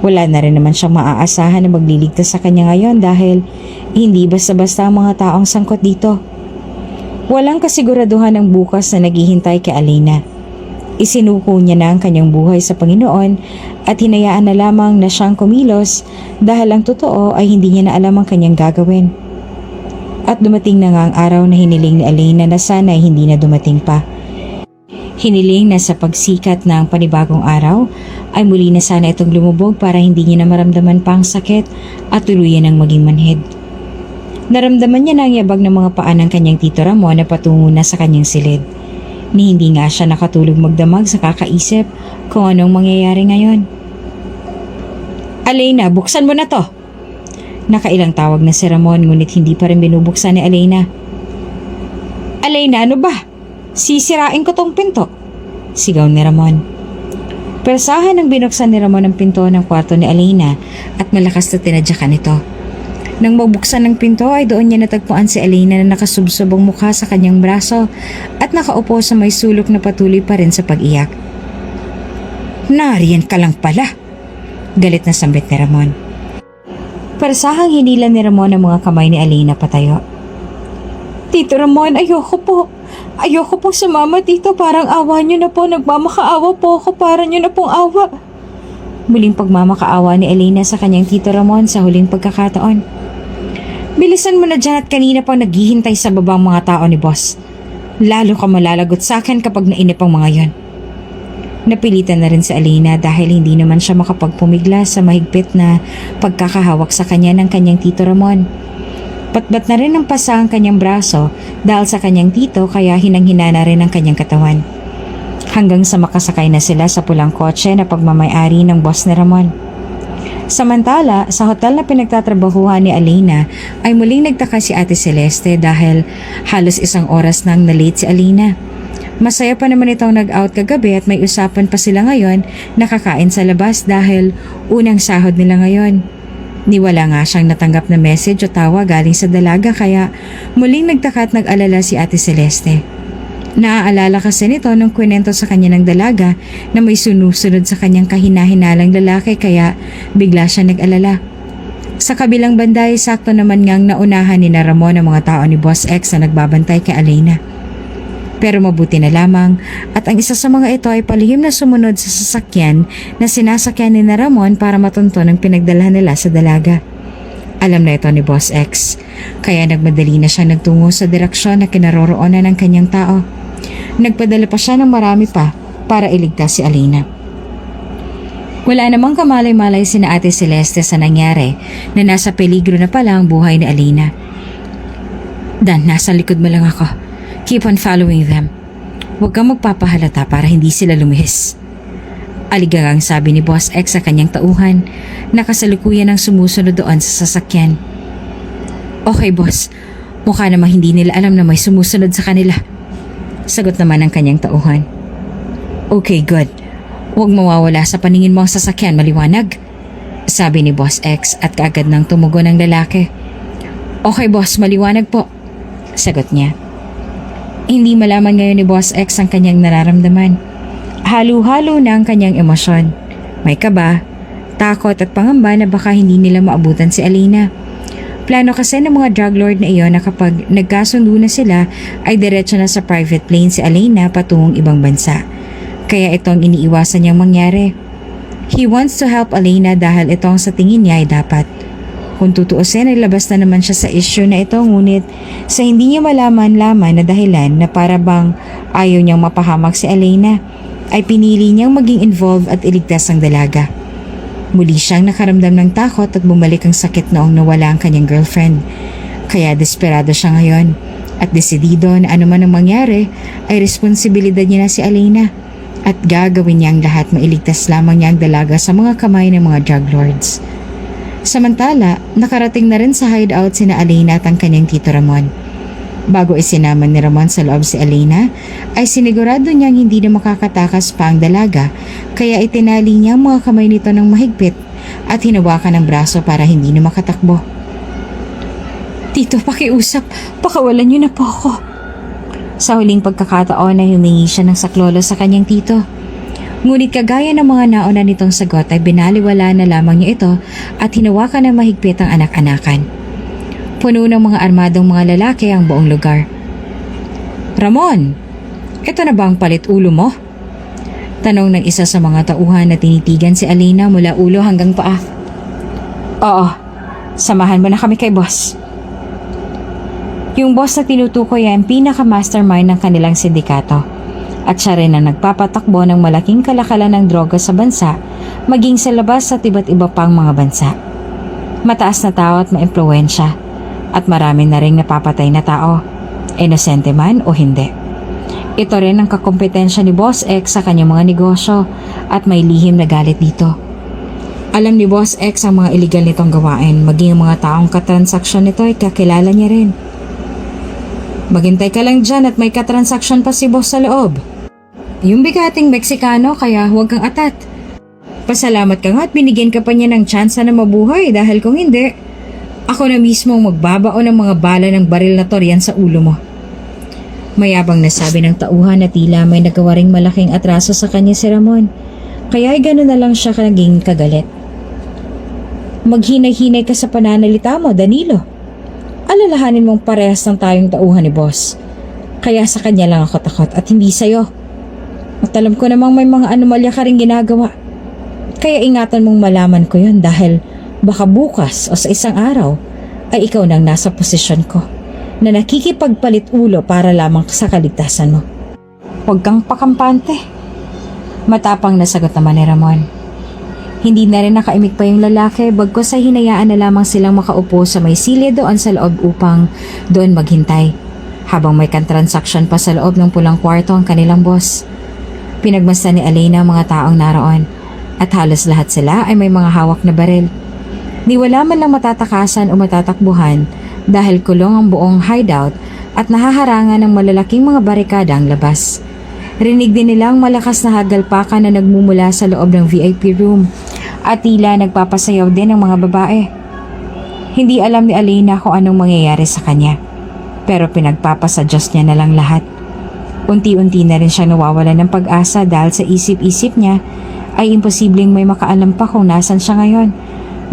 Wala na rin naman siyang maaasahan na magliligtas sa kanya ngayon dahil hindi basta-basta ang mga taong sangkot dito. Walang kasiguraduhan ng bukas na naghihintay kay Alina. Isinuko niya na ang kanyang buhay sa Panginoon at hinayaan na lamang na siyang kumilos dahil ang totoo ay hindi niya na alam ang kanyang gagawin. At dumating na nga ang araw na hiniling ni Alina na sana ay hindi na dumating pa. Hiniling na sa pagsikat ng panibagong araw ay muli na sana itong lumubog para hindi niya na maramdaman pa ang sakit at tuluyan ng maging manhid. Naramdaman niya na ang yabag ng mga paa ng kanyang Tito Ramon na patungo na sa kanyang silid. Ni hindi nga siya nakatulog magdamag sa kakaisip kung anong mangyayari ngayon. Alina, buksan mo na to! Nakailang tawag na si Ramon ngunit hindi pa rin binubuksan ni Alina. Alina, ano ba? Sisirain ko tong pinto! Sigaw ni Ramon. Persahan ang binuksan ni Ramon ang pinto ng kwarto ni Alina at malakas na tinadyakan ito. Nang mabuksan ng pinto ay doon niya natagpuan si Alina na nakasubsob ang mukha sa kanyang braso at nakaupo sa may sulok na patuloy pa rin sa pag-iyak. Nariyan ka lang pala! Galit na sambit ni Ramon. Persahang hinila ni Ramon ang mga kamay ni Alina patayo. Tito Ramon, ayoko po. Ayoko po sumama dito. Parang awa niyo na po. Nagmamakaawa po ako. Para niyo na pong awa. Muling pagmamakaawa ni Alina sa kanyang Tito Ramon sa huling pagkakataon. Bilisan mo na dyan at kanina pang naghihintay sa babang mga tao ni boss. Lalo ka malalagot sa akin kapag nainip ang mga yon. Napilitan na rin si Alina dahil hindi naman siya makapagpumigla sa mahigpit na pagkakahawak sa kanya ng kanyang Tito Ramon. Patbat na rin ng pasa ang kanyang braso dahil sa kanyang tito kaya hinang-hina na rin ang kanyang katawan. Hanggang sa makasakay na sila sa pulang kotse na pagmamayari ng boss ni Ramon. Samantala, sa hotel na pinagtatrabahuhan ni Alina ay muling nagtaka si Ate Celeste dahil halos 1 oras nang na-late si Alina. Masaya pa naman itong nag-out kagabi at may usapan pa sila ngayon na kakain sa labas dahil unang sahod nila ngayon. Niwala nga siyang natanggap na message o tawa galing sa dalaga kaya muling nagtaka at nag-alala si Ate Celeste. Naaalala kasi nito nung kwento sa kanya ng dalaga na may sunusunod sa kanyang kahina-hinalang lalaki kaya bigla siya nag-alala. Sa kabilang banda ay sakto naman ngang naunahan ni Ramon ang mga tao ni Boss X na nagbabantay kay Alina. Pero mabuti na lamang at ang isa sa mga ito ay palihim na sumunod sa sasakyan na sinasakyan ni Ramon para matunton ang pinagdalhan nila sa dalaga. Alam na ito ni Boss X, kaya nagmadali na siya nagtungo sa direksyon na kinaroroonan ng kanyang tao. Nagpadala pa siya ng marami pa para iligtas si Alina. Wala namang kamalay-malay sina Ate Celeste sa nangyari na nasa peligro na pala ang buhay ni Alina. Dan, nasa likod mo lang ako. Keep on following them. Huwag kang magpapahalata para hindi sila lumihis. Aligagang sabi ni Boss X sa kanyang tauhan na kasalukuyan ang sumusunod doon sa sasakyan. Okay boss, mukha namang hindi nila alam na may sumusunod sa kanila. Sagot naman ng kanyang tauhan. Okay, good. Huwag mawawala sa paningin mo ang sasakyan, maliwanag? Sabi ni Boss X at kaagad nang tumugon ng lalaki. Okay boss, maliwanag po. Sagot niya. Hindi malaman ngayon ni Boss X ang kanyang nararamdaman. Halo-halo na ang kanyang emosyon. May kaba, takot at pangamba na baka hindi nila maabutan si Alina. Plano kasi ng mga drug lord na iyon na kapag nagkasundo na sila ay diretso na sa private plane si Alina patungong ibang bansa. Kaya ito ang iniiwasan niyang mangyari. He wants to help Alina dahil ito ang sa tingin niya ay dapat. Kung tutuusin ay labas na naman siya sa issue na ito ngunit sa hindi niya malaman-laman na dahilan na para bang ayaw niyang mapahamak si Alina ay pinili niyang maging involved at iligtas ang dalaga. Muli siyang nakaramdam ng takot at bumalik ang sakit noong nawala ang kanyang girlfriend. Kaya desperado siya ngayon at desidido na anuman ang mangyari ay responsibilidad niya na si Alina at gagawin niya ang lahat mailigtas lamang niya ang dalaga sa mga kamay ng mga drug lords. Samantala, nakarating na rin sa hideout sina Alina at ang kanyang Tito Ramon. Bago isinaman ni Ramon sa loob si Alina, ay sinigurado niyang hindi na makakatakas pa ang dalaga Kaya itinali niya ang mga kamay nito ng mahigpit at hinawakan ang braso para hindi na makatakbo. Tito, pakiusap. Pakawalan niyo na po ako. Sa huling pagkakataon ay humingi siya ng saklolo sa kanyang tito. Ngunit kagaya ng mga nauna nitong sagot ay binaliwala na lamang niya ito at hinawakan ng mahigpit ang anak-anakan. Puno ng mga armadong mga lalaki ang buong lugar. Ramon, ito na ba ang palit ulo mo? Tanong ng isa sa mga tauhan na tinitigan si Alina mula ulo hanggang paa. Oo, samahan mo na kami kay boss. Yung boss na tinutukoy ay ang pinaka-mastermind ng kanilang sindikato. At siya rin ang nagpapatakbo ng malaking kalakalan ng droga sa bansa, maging sa labas at iba't iba pang mga bansa. Mataas na tao at maimpluwensya, at marami na ring napapatay na tao, inosente man o hindi. Ito rin ang kakompetensya ni Boss X sa kanyang mga negosyo at may lihim na galit dito. Alam ni Boss X ang mga illegal nitong gawain, maging ang mga taong katransaksyon nito ay kakilala niya rin. Maghintay ka lang dyan at may katransaksyon pa si boss sa loob. Yung bigating Meksikano kaya huwag kang atat. Pasalamat ka nga at binigyan ka pa niya ng tsansa na mabuhay dahil kung hindi, ako na mismo ang magbabaon ng mga bala ng baril na torian sa ulo mo. Mayabang nasabi ng tauhan na tila may nagawa ring malaking atraso sa kanya si Ramon, kaya ay gano'n na lang siya naging kagalit. Maghinay-hinay ka sa pananalita mo, Danilo. Alalahanin mong parehas ng tayong tauhan ni boss. Kaya sa kanya lang ako takot at hindi sa'yo. At alam ko namang may mga anomalya ka rin ginagawa. Kaya ingatan mong malaman ko yun dahil baka bukas o sa isang araw ay ikaw nang nasa posisyon ko na nakikipagpalit ulo para lamang sa kaligtasan mo. Huwag kang pakampante. Matapang na sagot naman ni Ramon. Hindi na rin nakaimik pa yung lalaki bagkus ay hinayaan na lamang silang makaupo sa may silya doon sa loob upang doon maghintay habang may transaction pa sa loob ng pulang kwarto ang kanilang boss. Pinagmasdan ni Alina ang mga taong naroon at halos lahat sila ay may mga hawak na baril. Ni wala man lang matatakasan o matatakbuhan dahil kulong ang buong hideout at nahaharangan ng malalaking mga barikada ang labas. Rinig din nilang malakas na hagalpakan na nagmumula sa loob ng VIP room at tila nagpapasayaw din ang mga babae. Hindi alam ni Alina kung anong mangyayari sa kanya, pero pinagpapasadyos niya na lang lahat. Unti-unti na rin siyang nawawalan ng pag-asa dahil sa isip-isip niya ay imposibleng may makaalam pa kung nasan siya ngayon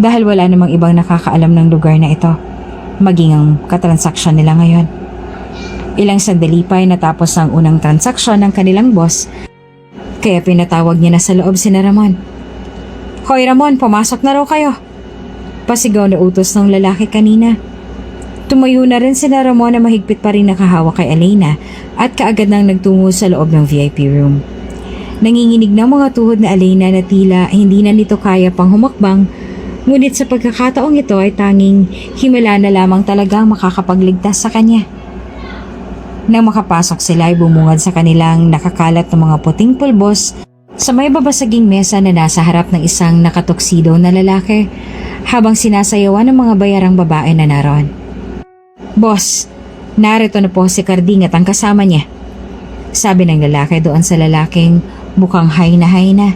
dahil wala namang ibang nakakaalam ng lugar na ito, maging ang katransaksyon nila ngayon. Ilang sandali pa ay natapos ang unang transaksyon ng kanilang boss, kaya pinatawag niya na sa loob si Ramon. Hoy Ramon, pumasok na raw kayo. Pasigaw na utos ng lalaki kanina. Tumayo na rin si Ramon na mahigpit pa rin nakahawak kay Alina at kaagad nang nagtungo sa loob ng VIP room. Nanginginig na mga tuhod na Alina na tila hindi na nito kaya pang humakbang, ngunit sa pagkakataong ito ay tanging himala na lamang talagang makakapagligtas sa kanya. Nang makapasok sila ay bumungad sa kanilang nakakalat ng mga puting pulbos sa may babasaging mesa na nasa harap ng isang nakatuksido na lalaki habang sinasayawan ng mga bayarang babae na naroon. Boss, narito na po si Carding at ang kasama niya, sabi ng lalaki doon sa lalaking mukhang hay na.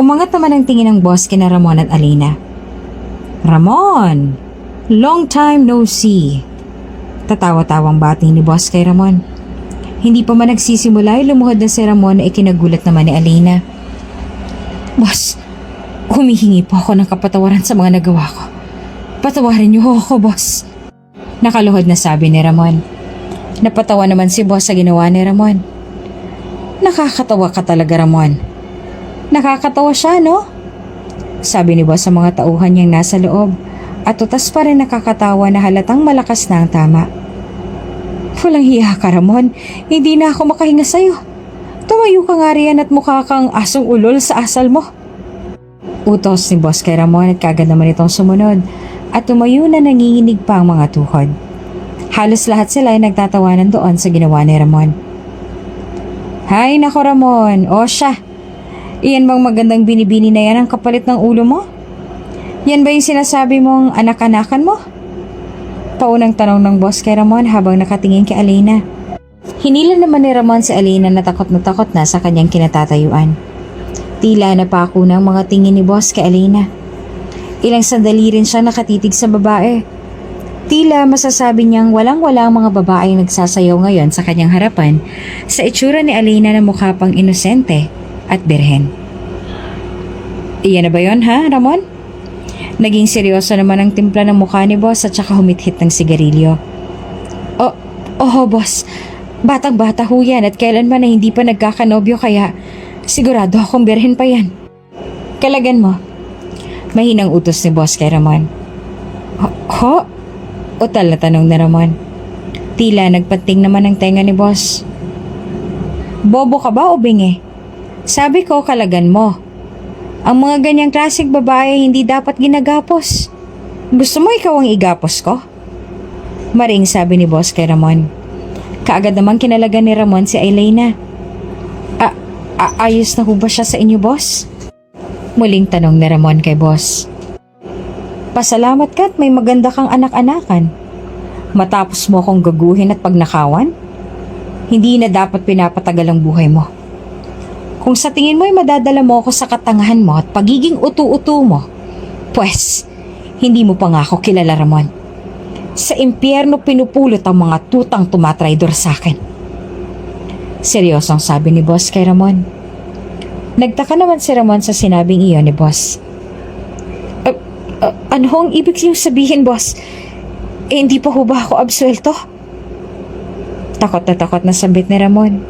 Umangat naman ang tingin ng boss kina Ramon at Alina. Ramon, long time no see. Tatawa-tawang bati ni boss kay Ramon. Hindi pa man nagsisimula ay lumuhod na si Ramon na ikinagulat naman ni Alina. Boss, humihingi po ako ng kapatawaran sa mga nagawa ko. Patawarin niyo ako, boss. Nakaluhod na sabi ni Ramon. Napatawa naman si boss sa ginawa ni Ramon. Nakakatawa ka talaga, Ramon. Nakakatawa siya, no? Sabi ni boss sa mga tauhan niyang nasa loob at tutas pa rin nakakatawa na halatang malakas na ang tama. Walang hiya ka, Ramon. Hindi na ako makahinga sa'yo. Tumayo ka nga riyan at mukha kang asong ulol sa asal mo. Utos ni boss kay Ramon at kagad naman itong sumunod at tumayo na nanginginig pa ang mga tuhod. Halos lahat sila ay nagtatawanan doon sa ginawa ni Ramon. Hay nako Ramon, o siya. Iyan bang magandang binibini na yan ang kapalit ng ulo mo? Yan ba yung sinasabi mong anak-anakan mo? Paunang tanong ng boss kay Ramon habang nakatingin kay Alina. Hinila naman ni Ramon si Alina na takot na sa kanyang kinatatayuan. Tila napako ng mga tingin ni boss kay Alina. Ilang sandali rin siya nakatitig sa babae. Tila masasabi niyang walang-wala ang mga babaeng nagsasayaw ngayon sa kanyang harapan sa itsura ni Alina na mukha pang inosente at birhen. Iyan na ba yun ha, Ramon? Naging seryoso naman ang timpla ng mukha ni boss at saka humithit ng sigarilyo. Oh, boss. Batang-bata ho yan at kailanman na hindi pa nagkakanobyo kaya sigurado akong birhen pa yan. Kalagan mo. Mahinang utos ni boss kay Ramon. Ho? Utal na tanong ni Ramon. Tila nagpating naman ang tenga ni boss. Bobo ka ba o bingi? Sabi ko kalagan mo. Ang mga ganyang klaseng babae hindi dapat ginagapos. Gusto mo ikaw ang igapos ko? Maring sabi ni boss kay Ramon. Kaagad naman kinalagan ni Ramon si Elena. Ayos na ho ba siya sa inyo, boss? Muling tanong ni Ramon kay boss. Pasalamat ka at may maganda kang anak-anakan. Matapos mo akong gaguhin at pagnakawan, hindi na dapat pinapatagal ang buhay mo. Kung sa tingin mo ay madadala mo ako sa katangahan mo at pagiging utu-utu mo, pues, hindi mo pa nga ako kilala, Ramon. Sa impyerno pinupulot ang mga tutang tumatraidor sa akin. Seryosong sabi ni boss kay Ramon. Nagtaka naman si Ramon sa sinabing iyon ni boss. Ano ang ibig niyong sabihin, boss? Hindi pa ho ba ako absuelto? Takot na sambit ni Ramon.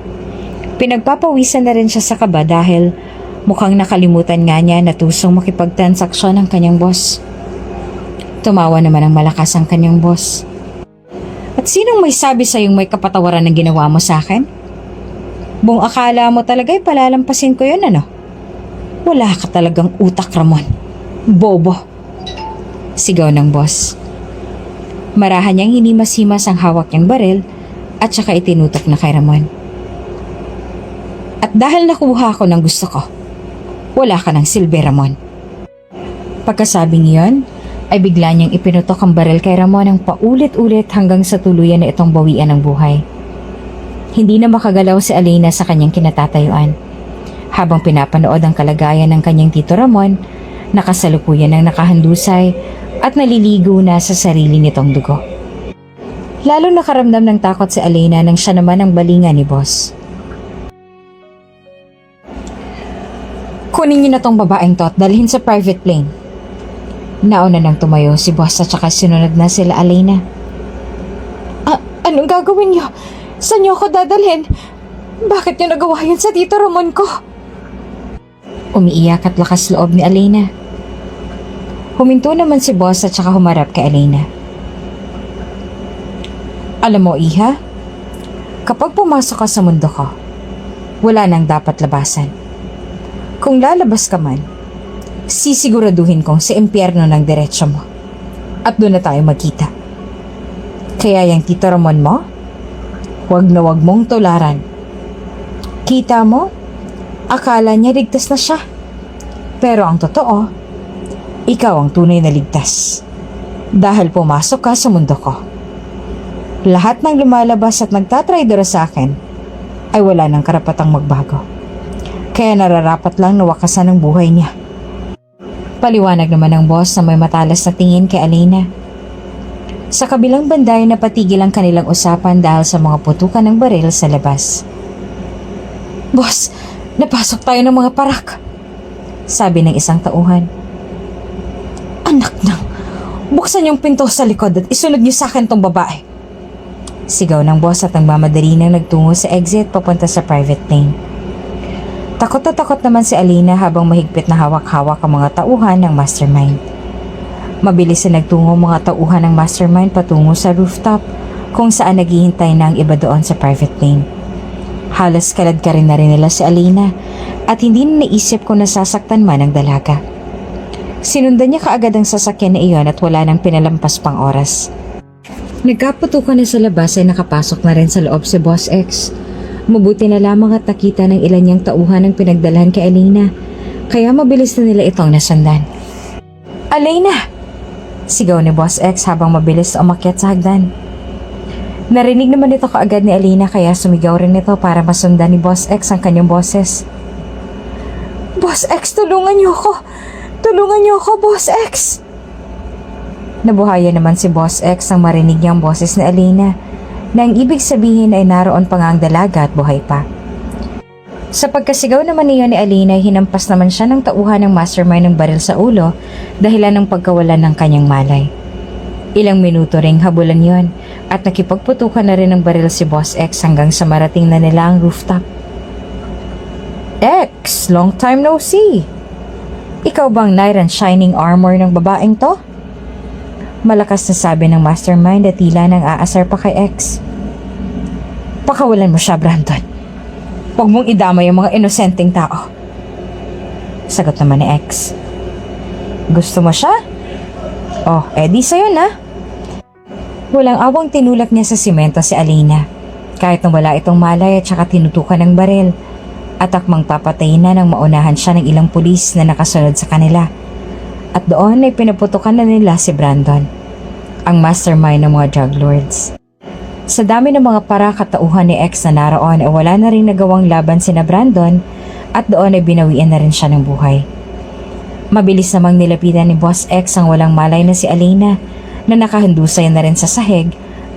Pinagpapawisan na rin siya sa kaba dahil mukhang nakalimutan nga niya na tusong makipagtransaksyon ng kanyang boss. Tumawa naman ang malakas ang kanyang boss. At sinong may sabi sa'yong may kapatawaran ng ginawa mo sa akin? Buong akala mo talaga'y palalampasin ko yun, ano? Wala ka talagang utak, Ramon. Bobo. Sigaw ng boss. Marahan niyang hinimas-himas ang hawak niyang baril at saka itinutok na kay Ramon. At dahil nakuha ko ng gusto ko, wala ka ng silbi, Ramon. Pagkasabing iyon, ay bigla niyang ipinutok ang baril kay Ramon ng paulit-ulit hanggang sa tuluyan na itong bawian ng buhay. Hindi na makagalaw si Elena sa kanyang kinatatayuan. Habang pinapanood ang kalagayan ng kanyang tito Ramon, nakasalukuyan ng nakahandusay at naliligo na sa sarili nitong dugo. Lalo nakaramdam ng takot si Elena nang siya naman ang balingan ni boss. Kunin niyo na tong babaeng to at dalhin sa private plane. Nauna nang tumayo si boss at saka sinunod na sila Elena. Anong gagawin niyo? Saan niyo ako dadalhin? Bakit niyo nagawa yun sa tito Ramon ko? Umiiyak at lakas loob ni Elena. Huminto naman si boss at saka humarap kay Elena. Alam mo, Iha, kapag pumasok ka sa mundo ko, wala nang dapat labasan. Kung lalabas ka man, sisiguraduhin kong sa impyerno ng diretsyo mo. At doon na tayo magkita. Kaya yung tito Ramon mo, wag na wag mong tularan. Kita mo, akala niya ligtas na siya. Pero ang totoo, ikaw ang tunay na ligtas. Dahil pumasok ka sa mundo ko. Lahat ng lumalabas at nagtatraidor sa akin ay wala ng karapatang magbago. Kaya nararapat lang na wakasan ang buhay niya. Paliwanag naman ng boss na may matalas na tingin kay Elena. Sa kabilang banda ay napatigil ang kanilang usapan dahil sa mga putukan ng baril sa labas. Boss, napasok tayo ng mga parak, sabi ng isang tauhan. Anak nang, buksan yung pinto sa likod at isunod niyo sa akin tong babae. Sigaw ng boss at nagmamadali nang nagtungo sa exit papunta sa private plane. Takot na takot naman si Elena habang mahigpit na hawak-hawak ang mga tauhan ng mastermind. Mabilis na nagtungo mga tauhan ng mastermind patungo sa rooftop kung saan naghihintay na ang iba doon sa private plane. Halos kalad ka rin na rin nila si Elena at hindi na naisip kung nasasaktan man ang dalaga. Sinundan niya kaagad ang sasakyan na iyon at wala nang pinalampas pang oras. Nagkaputukan na sa labas ay nakapasok na rin sa loob si Boss X. Mabuti na lamang at nakita ng ilan niyang tauhan ang pinagdalhan kay Elena, kaya mabilis na nila itong nasundan. Elena! Sigaw ni Boss X habang mabilis umakyat sa hagdan. Narinig naman ito kaagad ni Elena kaya sumigaw rin ito para masundan ni Boss X ang kanyang boses. Boss X, tulungan niyo ako! Tulungan niyo ako, Boss X! Nabuhayan naman si Boss X ang marinig niyang boses ni Alina na ang ibig sabihin ay naroon pa nga ang dalaga at buhay pa. Sa pagkasigaw naman niya ni Alina, hinampas naman siya ng tauhan ng mastermind ng baril sa ulo dahilan ng pagkawalan ng kanyang malay. Ilang minuto ring habulan yon at nakipagputukan na rin ng baril si Boss X hanggang sa marating na nila ang rooftop. X, long time no see! Ikaw bang knight in shining armor ng babaeng to? Malakas na sabi ng mastermind at tila nang aasar pa kay X. Pakawalan mo siya, Brandon. Huwag mong idamay ang mga inosenteng tao. Sagot naman ni X. Gusto mo siya? Oh, edi sa'yo na. Walang awang tinulak niya sa simento si Alina. Kahit nang wala itong malay at saka tinutukan ng baril. At akmang papatayin na nang maunahan siya ng ilang pulis na nakasunod sa kanila. At doon ay pinaputukan na nila si Brandon, ang mastermind ng mga drug lords. Sa dami ng mga parakatauhan ni X na naroon ay wala na rin nagawang laban sina Brandon at doon ay binawian na rin siya ng buhay. Mabilis namang nilapitan ni Boss X ang walang malay na si Alina na nakahandusay na rin sa sahig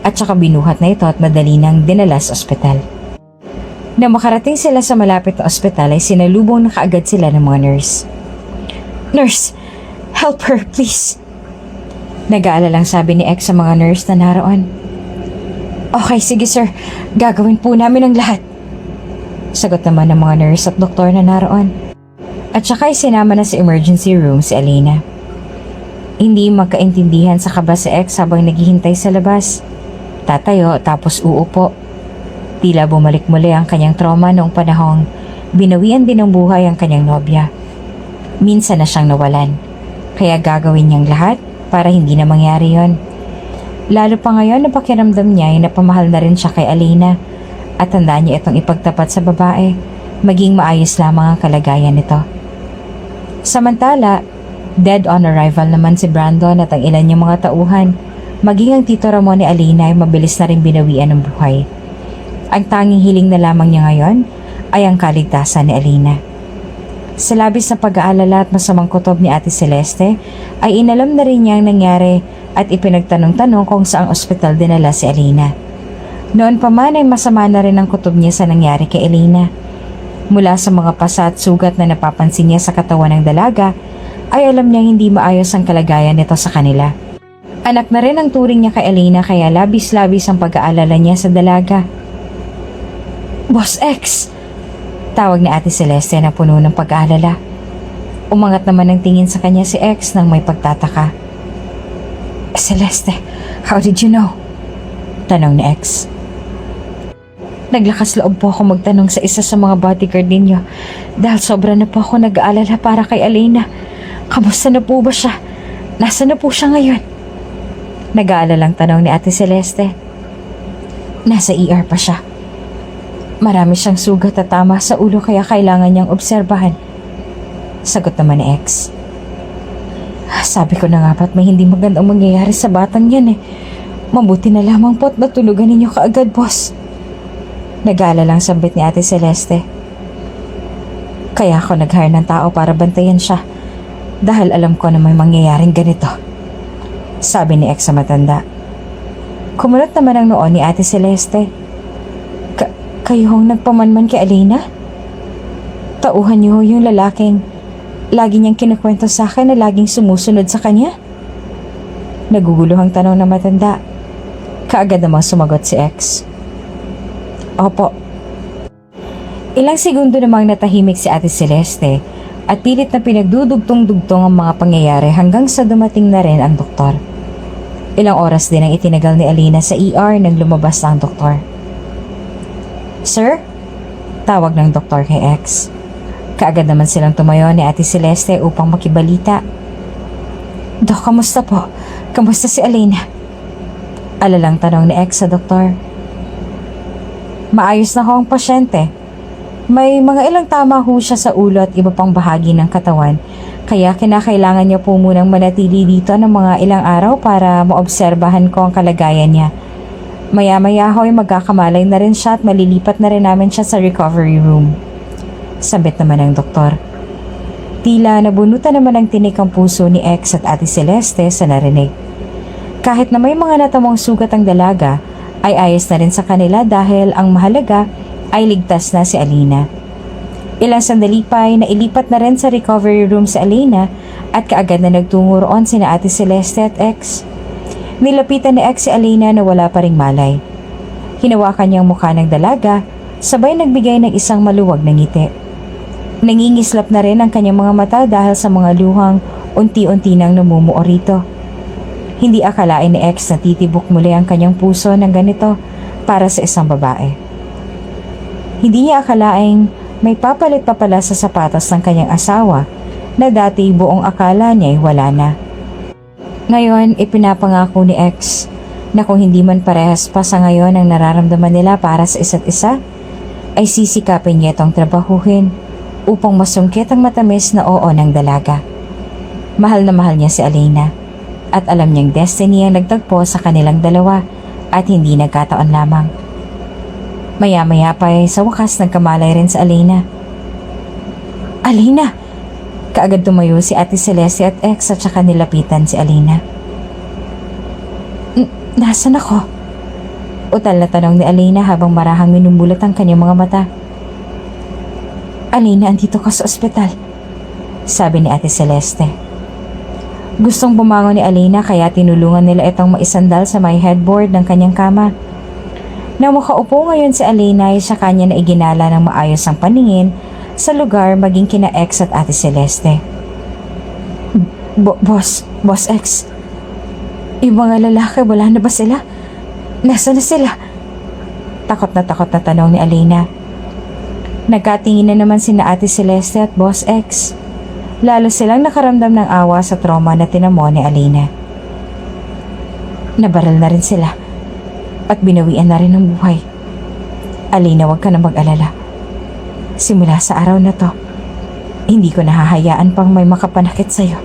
at saka binuhat na ito at madali nang dinala sa ospital. Nang makarating sila sa malapit na ospital ay sinalubong na kaagad sila ng mga nurse. Nurse, help her please. Nag-aalalang sabi ni X sa mga nurse na naroon. Okay, sige sir. Gagawin po namin ang lahat. Sagot naman ng mga nurse at doktor na naroon. At saka ay sinama na sa emergency room si Alina. Hindi magkaintindihan sa kaba si X habang naghihintay sa labas. Tatayo tapos uupo. Tila bumalik muli ang kanyang trauma noong panahong binawian din ng buhay ang kanyang nobya. Minsan na siyang nawalan. Kaya gagawin niyang lahat para hindi na mangyari yon. Lalo pa ngayon na pakiramdam niya ay napamahal na rin siya kay Alina at tandaan niya itong ipagtapat sa babae, maging maayos lamang ang kalagayan nito. Samantala, dead on arrival naman si Brandon at ang ilan niyang mga tauhan, maging ang Tito Ramon ni Alina ay mabilis na rin binawian ng buhay. Ang tanging hiling na lamang niya ngayon ay ang kaligtasan ni Alina. Sa labis na pag-aalala at masamang kutob ni Ate Celeste, ay inalam na rin niya ang nangyari at ipinagtanong-tanong kung saang ospital dinala si Alina. Noon pa man ay masama na rin ang kutob niya sa nangyari kay Alina. Mula sa mga pasa at sugat na napapansin niya sa katawan ng dalaga, ay alam niya hindi maayos ang kalagayan nito sa kanila. Anak na rin ang turing niya kay Alina kaya labis-labis ang pag-aalala niya sa dalaga. Boss X! Tawag ni Ate Celeste na puno ng pag-aalala. Umangat naman ang tingin sa kanya si X nang may pagtataka. Celeste, how did you know? Tanong ni X. Naglakas loob po ako magtanong sa isa sa mga bodyguard ninyo dahil sobra na po ako nag-aalala para kay Alina. Kamusta na po ba siya? Nasaan na po siya ngayon? Nag-aalalang tanong ni Ate Celeste. Nasa ER pa siya. Marami siyang sugat at tama sa ulo kaya kailangan niyang obserbahan. Sagot naman ni X. Sabi ko na nga ba't may hindi magandang mangyayari sa batang yan eh. Mabuti na lamang po't natulugan ninyo kaagad, boss. Nag-aalalang sambit ni Ate Celeste. Kaya ako nag-hire ng tao para bantayan siya dahil alam ko na may mangyayaring ganito. Sabi ni X sa matanda. Kumulat naman ang noon ni Ate Celeste. Kayo hong nagpamanman kay Alina? Tauhan niyo yung lalaking lagi niyang kinukwento sa akin na laging sumusunod sa kanya? Naguguluhang tanong na matanda. Kaagad namang sumagot si X. Opo. Ilang segundo namang natahimik si Ate Celeste at pilit na pinagdudugtong-dugtong ang mga pangyayari hanggang sa dumating na rin ang doktor. Ilang oras din ang itinagal ni Alina sa ER nang lumabas na ang doktor. Sir? Tawag ng doktor kay X. Kaagad naman silang tumayo ni Ate Celeste upang makibalita. Dok, kamusta po? Kamusta si Alina? Alalang tanong ni X sa doktor. Maayos na ho ang pasyente. May mga ilang tama ho siya sa ulo at iba pang bahagi ng katawan, kaya kinakailangan niya po munang manatili dito ng mga ilang araw para maobserbahan ko ang kalagayan niya. Maya-maya ho'y magkakamalay na rin siya at malilipat na rin namin siya sa recovery room. Sabit naman ng doktor. Tila nabunutan naman ng tinik ang puso ni X at Ate Celeste sa narinig. Kahit na may mga natamang sugat ang dalaga, ay ayos na rin sa kanila dahil ang mahalaga ay ligtas na si Alina. Ilang sandali pa ay nailipat na rin sa recovery room si Alina at kaagad na nagtungo roon sina Ate Celeste at X. Nilapitan ni X si Alina na wala pa ring malay. Hinawakan niya ang mukha ng dalaga, sabay nagbigay ng isang maluwag na ngiti. Nangingislap na rin ang kanyang mga mata dahil sa mga luhang unti-unti nang namumuo rito. Hindi akalain ni X na titibok muli ang kanyang puso ng ganito para sa isang babae. Hindi niya akalaing may papalit pa pala sa sapatos ng kanyang asawa na dati buong akala niya ay wala na. Ngayon, ipinapangako ni X na kung hindi man parehas pa sa ngayon ang nararamdaman nila para sa isa't isa, ay sisikapin niya itong trabahuhin upang masungkit ang matamis na oo ng dalaga. Mahal na mahal niya si Alina at alam niyang destiny ang nagtagpo sa kanilang dalawa at hindi nagkataon lamang. Maya-maya pa ay sa wakas nagkamalay rin sa Alina. Alina! Kaagad tumayo si Ate Celeste at X at saka nilapitan si Alina. Nasaan ako? Utal na tanong ni Alina habang marahang minumulat ang kanyang mga mata. Alina, andito ka sa ospital, sabi ni Ate Celeste. Gustong bumangon ni Alina kaya tinulungan nila itong maisandal sa may headboard ng kanyang kama. Nang makaupo ngayon si Alina ay sa kanya na iginala ng maayos ang paningin sa lugar maging kina X at Ate Celeste. Boss X, yung mga lalaki wala na ba sila? Nasaan na sila? Takot na tanong ni Alina. Nagkatingin na naman sina Ate Celeste at Boss X. Lalo silang nakaramdam ng awa sa trauma na tinamo ni Alina. Nabaral na rin sila at binawian na rin ng buhay. Alina, huwag ka na mag-alala. Simula sa araw na to, hindi ko nahahayaan pang may makapanakit sa'yo.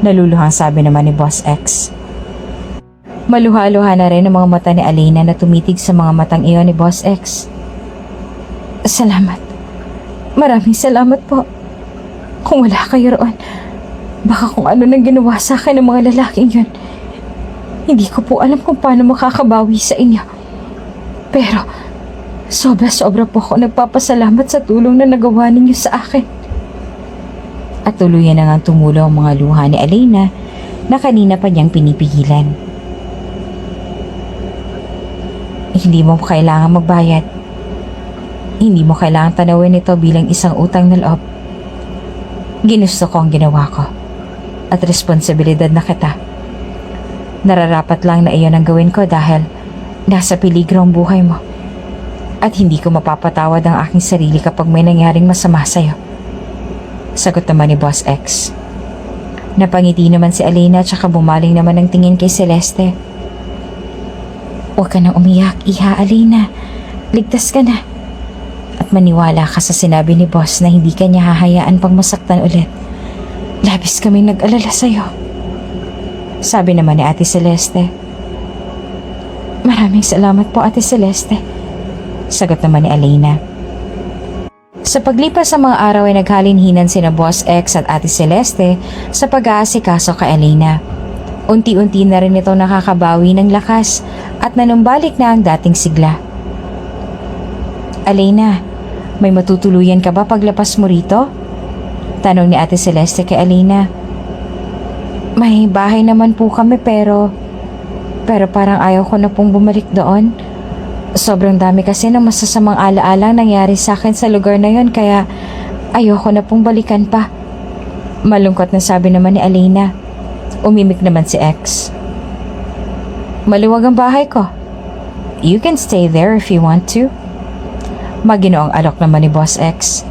Naluluhang sabi naman ni Boss X. Maluha-luha na rin ang mga mata ni Alina na tumitig sa mga matang iyon ni Boss X. Salamat. Maraming salamat po. Kung wala kayo roon, baka kung ano nang ginawa sa akin ng mga lalaking yun, hindi ko po alam kung paano makakabawi sa inyo. Pero sobra-sobra po ako nagpapasalamat sa tulong na nagawa ninyo sa akin. At tuluyan na nga tumulo ang mga luha ni Alina na kanina pa niyang pinipigilan. Hindi mo kailangan magbayad. Hindi mo kailangan tanawin ito bilang isang utang na loob. Ginusto ko ang ginawa ko at responsibilidad na kita. Nararapat lang na iyon ang gawin ko dahil nasa peligro ang buhay mo. At hindi ko mapapatawad ang aking sarili kapag may nangyaring masama sa'yo. Sagot naman ni Boss X. Napangiti naman si Alina at saka bumaling naman ang tingin kay Celeste. Huwag ka nang umiyak, Iha Alina. Ligtas ka na. At maniwala ka sa sinabi ni Boss na hindi ka niya hahayaan pang masaktan ulit. Labis kaming nag-alala sa'yo. Sabi naman ni Ate Celeste. Maraming salamat po, Ate Celeste. Sagot naman ni Alina. Sa paglipas sa mga araw ay naghalinhinan sina Boss X at Ate Celeste sa pag-aasikaso kay Alina. Unti-unti na rin ito nakakabawi ng lakas at nanumbalik na ang dating sigla. Alina, may matutuluyan ka ba paglapas mo rito? Tanong ni Ate Celeste kay Alina. May bahay naman po kami pero parang ayaw ko na pong bumalik doon. Sobrang dami kasi ng masasamang alaala nangyari sa akin sa lugar na yon kaya ayoko na pong balikan pa. Malungkot na sabi naman ni Alina. Umimik naman si X. Maluwag ang bahay ko. You can stay there if you want to. Maginoong alok naman ni Boss X.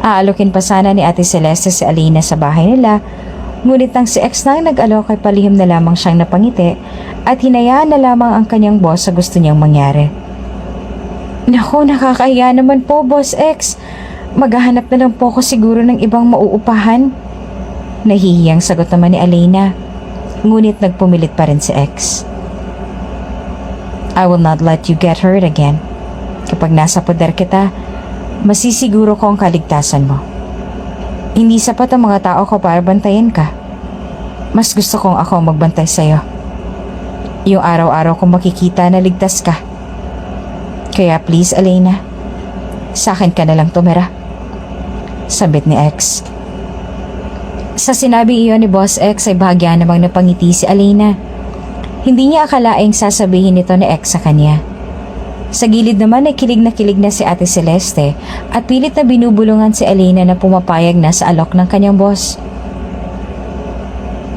Aalokin pa sana ni Ate Celeste si Alina sa bahay nila, ngunit nang si X na nag-alok ay palihim na lamang siyang napangiti at hinayaan na lamang ang kanyang boss sa gusto niyang mangyari. Naku, nakakahiya naman po, Boss X. Maghahanap na lang po ako siguro ng ibang mauupahan. Nahihiyang sagot naman ni Alina, ngunit nagpumilit pa rin si X. I will not let you get hurt again. Kapag nasa poder kita, masisiguro ko ang kaligtasan mo. Hindi sapat ang mga tao ko para bantayan ka. Mas gusto kong ako ang magbantay sa'yo. Yung araw-araw kong makikita na ligtas ka. Kaya please, Elena, sa akin ka na lang tumira. Sabit ni X. Sa sinabi iyon ni Boss X ay bahagya namang napangiti si Elena. Hindi niya akalaing sasabihin nito ni X sa kanya. Sa gilid naman ay kilig na si Ate Celeste at pilit na binubulungan si Elena na pumapayag na sa alok ng kanyang boss.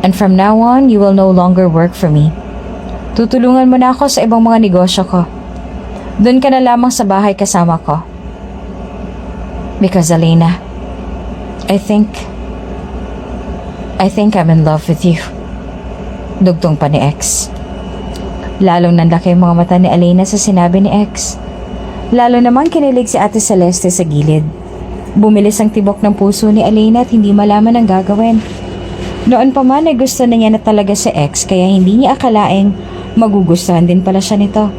And from now on, you will no longer work for me. Tutulungan mo na ako sa ibang mga negosyo ko. Doon ka na lamang sa bahay kasama ko. Because Elena, I think I'm in love with you. Dugtong pa ni X. Lalong nanlaki ang mga mata ni Elena sa sinabi ni X. Lalo naman kinilig si Ate Celeste sa gilid. Bumilis ang tibok ng puso ni Elena at hindi malaman ang gagawin. Noon pa man ay gusto na niya na talaga si X kaya hindi niya akalaing magugustuhan din pala siya nito.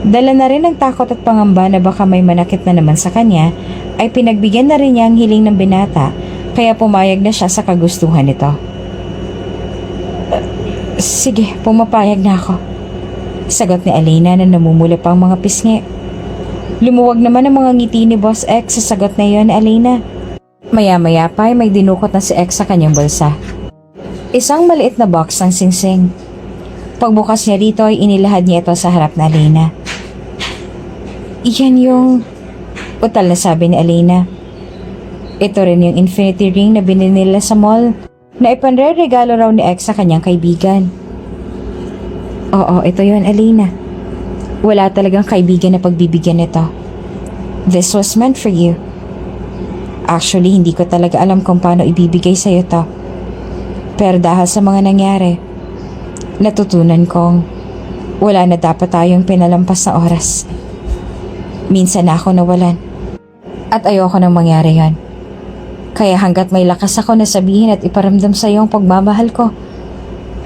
Dala na rin ang takot at pangamba na baka may manakit na naman sa kanya ay pinagbigyan na rin niya ang hiling ng binata kaya pumayag na siya sa kagustuhan nito. Sige, pumapayag na ako. Sagot ni Elena na namumula pa ang mga pisngi. Lumuwag naman ang mga ngiti ni Boss X sa sagot na iyon ni Elena. Maya-maya pa ay may dinukot na si X sa kanyang bulsa. Isang maliit na box ng singsing. Pagbukas niya rito ay inilahad niya ito sa harap na Elena. Iyan yung... utal na sabi ni Elena. Ito rin yung infinity ring na binili nila sa mall na ipanre-regalo raw ni X sa kanyang kaibigan. Oo, ito yun, Elena. Wala talagang kaibigan na pagbibigyan nito. This was meant for you. Actually, hindi ko talaga alam kung paano ibibigay sa'yo to. Pero dahil sa mga nangyari, natutunan kong wala na dapat tayong pinalampas na oras. Minsan na ako nawalan. At ayoko nang mangyari yon. Kaya hanggat may lakas ako na sabihin at iparamdam sa iyo ang pagmamahal ko,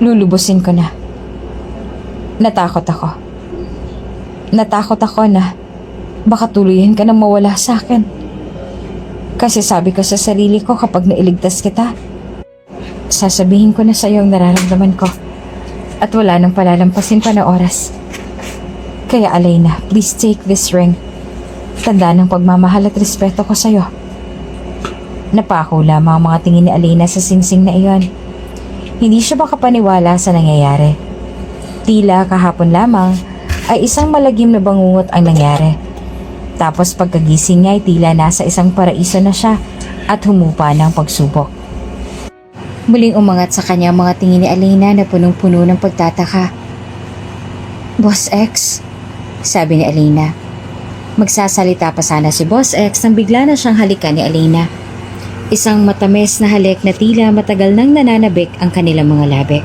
lulubusin ko na. Natakot ako. Natakot ako na baka tuluyan ka nang mawala sa akin. Kasi sabi ko sa sarili ko kapag nailigtas kita, sasabihin ko na sa iyo ang nararamdaman ko at wala nang palalampasin pa na oras. Kaya Elena, please take this ring. Tanda ng pagmamahal at respeto ko sa iyo. Napako lamang ang mga tingin ni Elena sa singsing na iyon. Hindi siya makapaniwala sa nangyayari. Tila kahapon lamang ay isang malagim na bangungot ang nangyari. Tapos pagkagising niya ay tila nasa isang paraiso na siya at humupa ng pagsubok. Muling umangat sa kanya mga tingin ni Elena na punong-puno ng pagtataka. Boss X, sabi ni Elena. Magsasalita pa sana si Boss X nang bigla na siyang halikan ni Elena. Isang matamis na halik na tila matagal nang nananabik ang kanilang mga labi.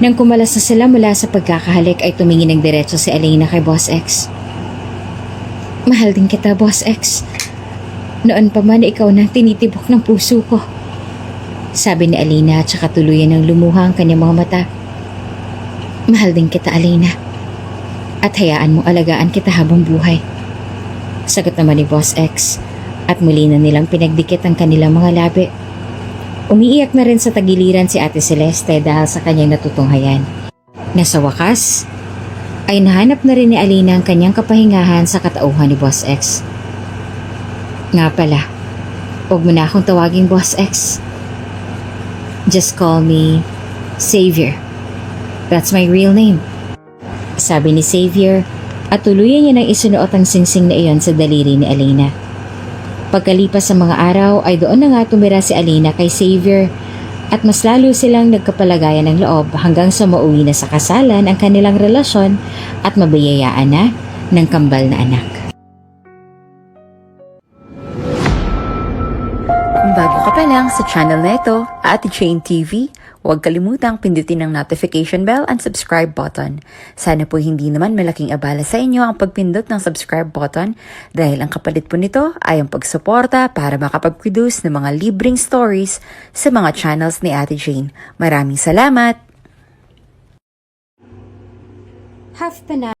Nang kumalas na sila mula sa pagkakahalik ay tumingin ng diretso si Elena kay Boss X. Mahal din kita, Boss X. Noon pa man ikaw nang tinitibok ng puso ko. Sabi ni Elena at saka tuluyan ng lumuha ang kanyang mga mata. Mahal din kita, Elena. At hayaan mong alagaan kita habang buhay. Sagot naman ni Boss X at muli na nilang pinagdikit ang kanilang mga labi. Umiiyak na rin sa tagiliran si Ate Celeste dahil sa kanyang natutunghayan. Nasa wakas, ay nahanap na rin ni Elena ang kanyang kapahingahan sa katauhan ni Boss X. Nga pala, huwag mo na akong tawaging Boss X. Just call me Xavier. That's my real name. Sabi ni Xavier at tuluyan niya nang isunuot ang singsing na iyon sa daliri ni Elena. Pagkalipas sa mga araw ay doon na nga tumira si Elena kay Xavier at mas lalo silang nagkapalagayan ng loob hanggang sa mauwi na sa kasalan ang kanilang relasyon at mabayayaan na ng kambal na anak. Kung bago ka pa lang sa channel na ito, Ate Jane TV, huwag kalimutang pindutin ang notification bell and subscribe button. Sana po hindi naman malaking abala sa inyo ang pagpindot ng subscribe button dahil ang kapalit po nito ay ang pagsuporta para makapag-produce ng mga libreng stories sa mga channels ni Ate Jane. Maraming salamat! Half banana.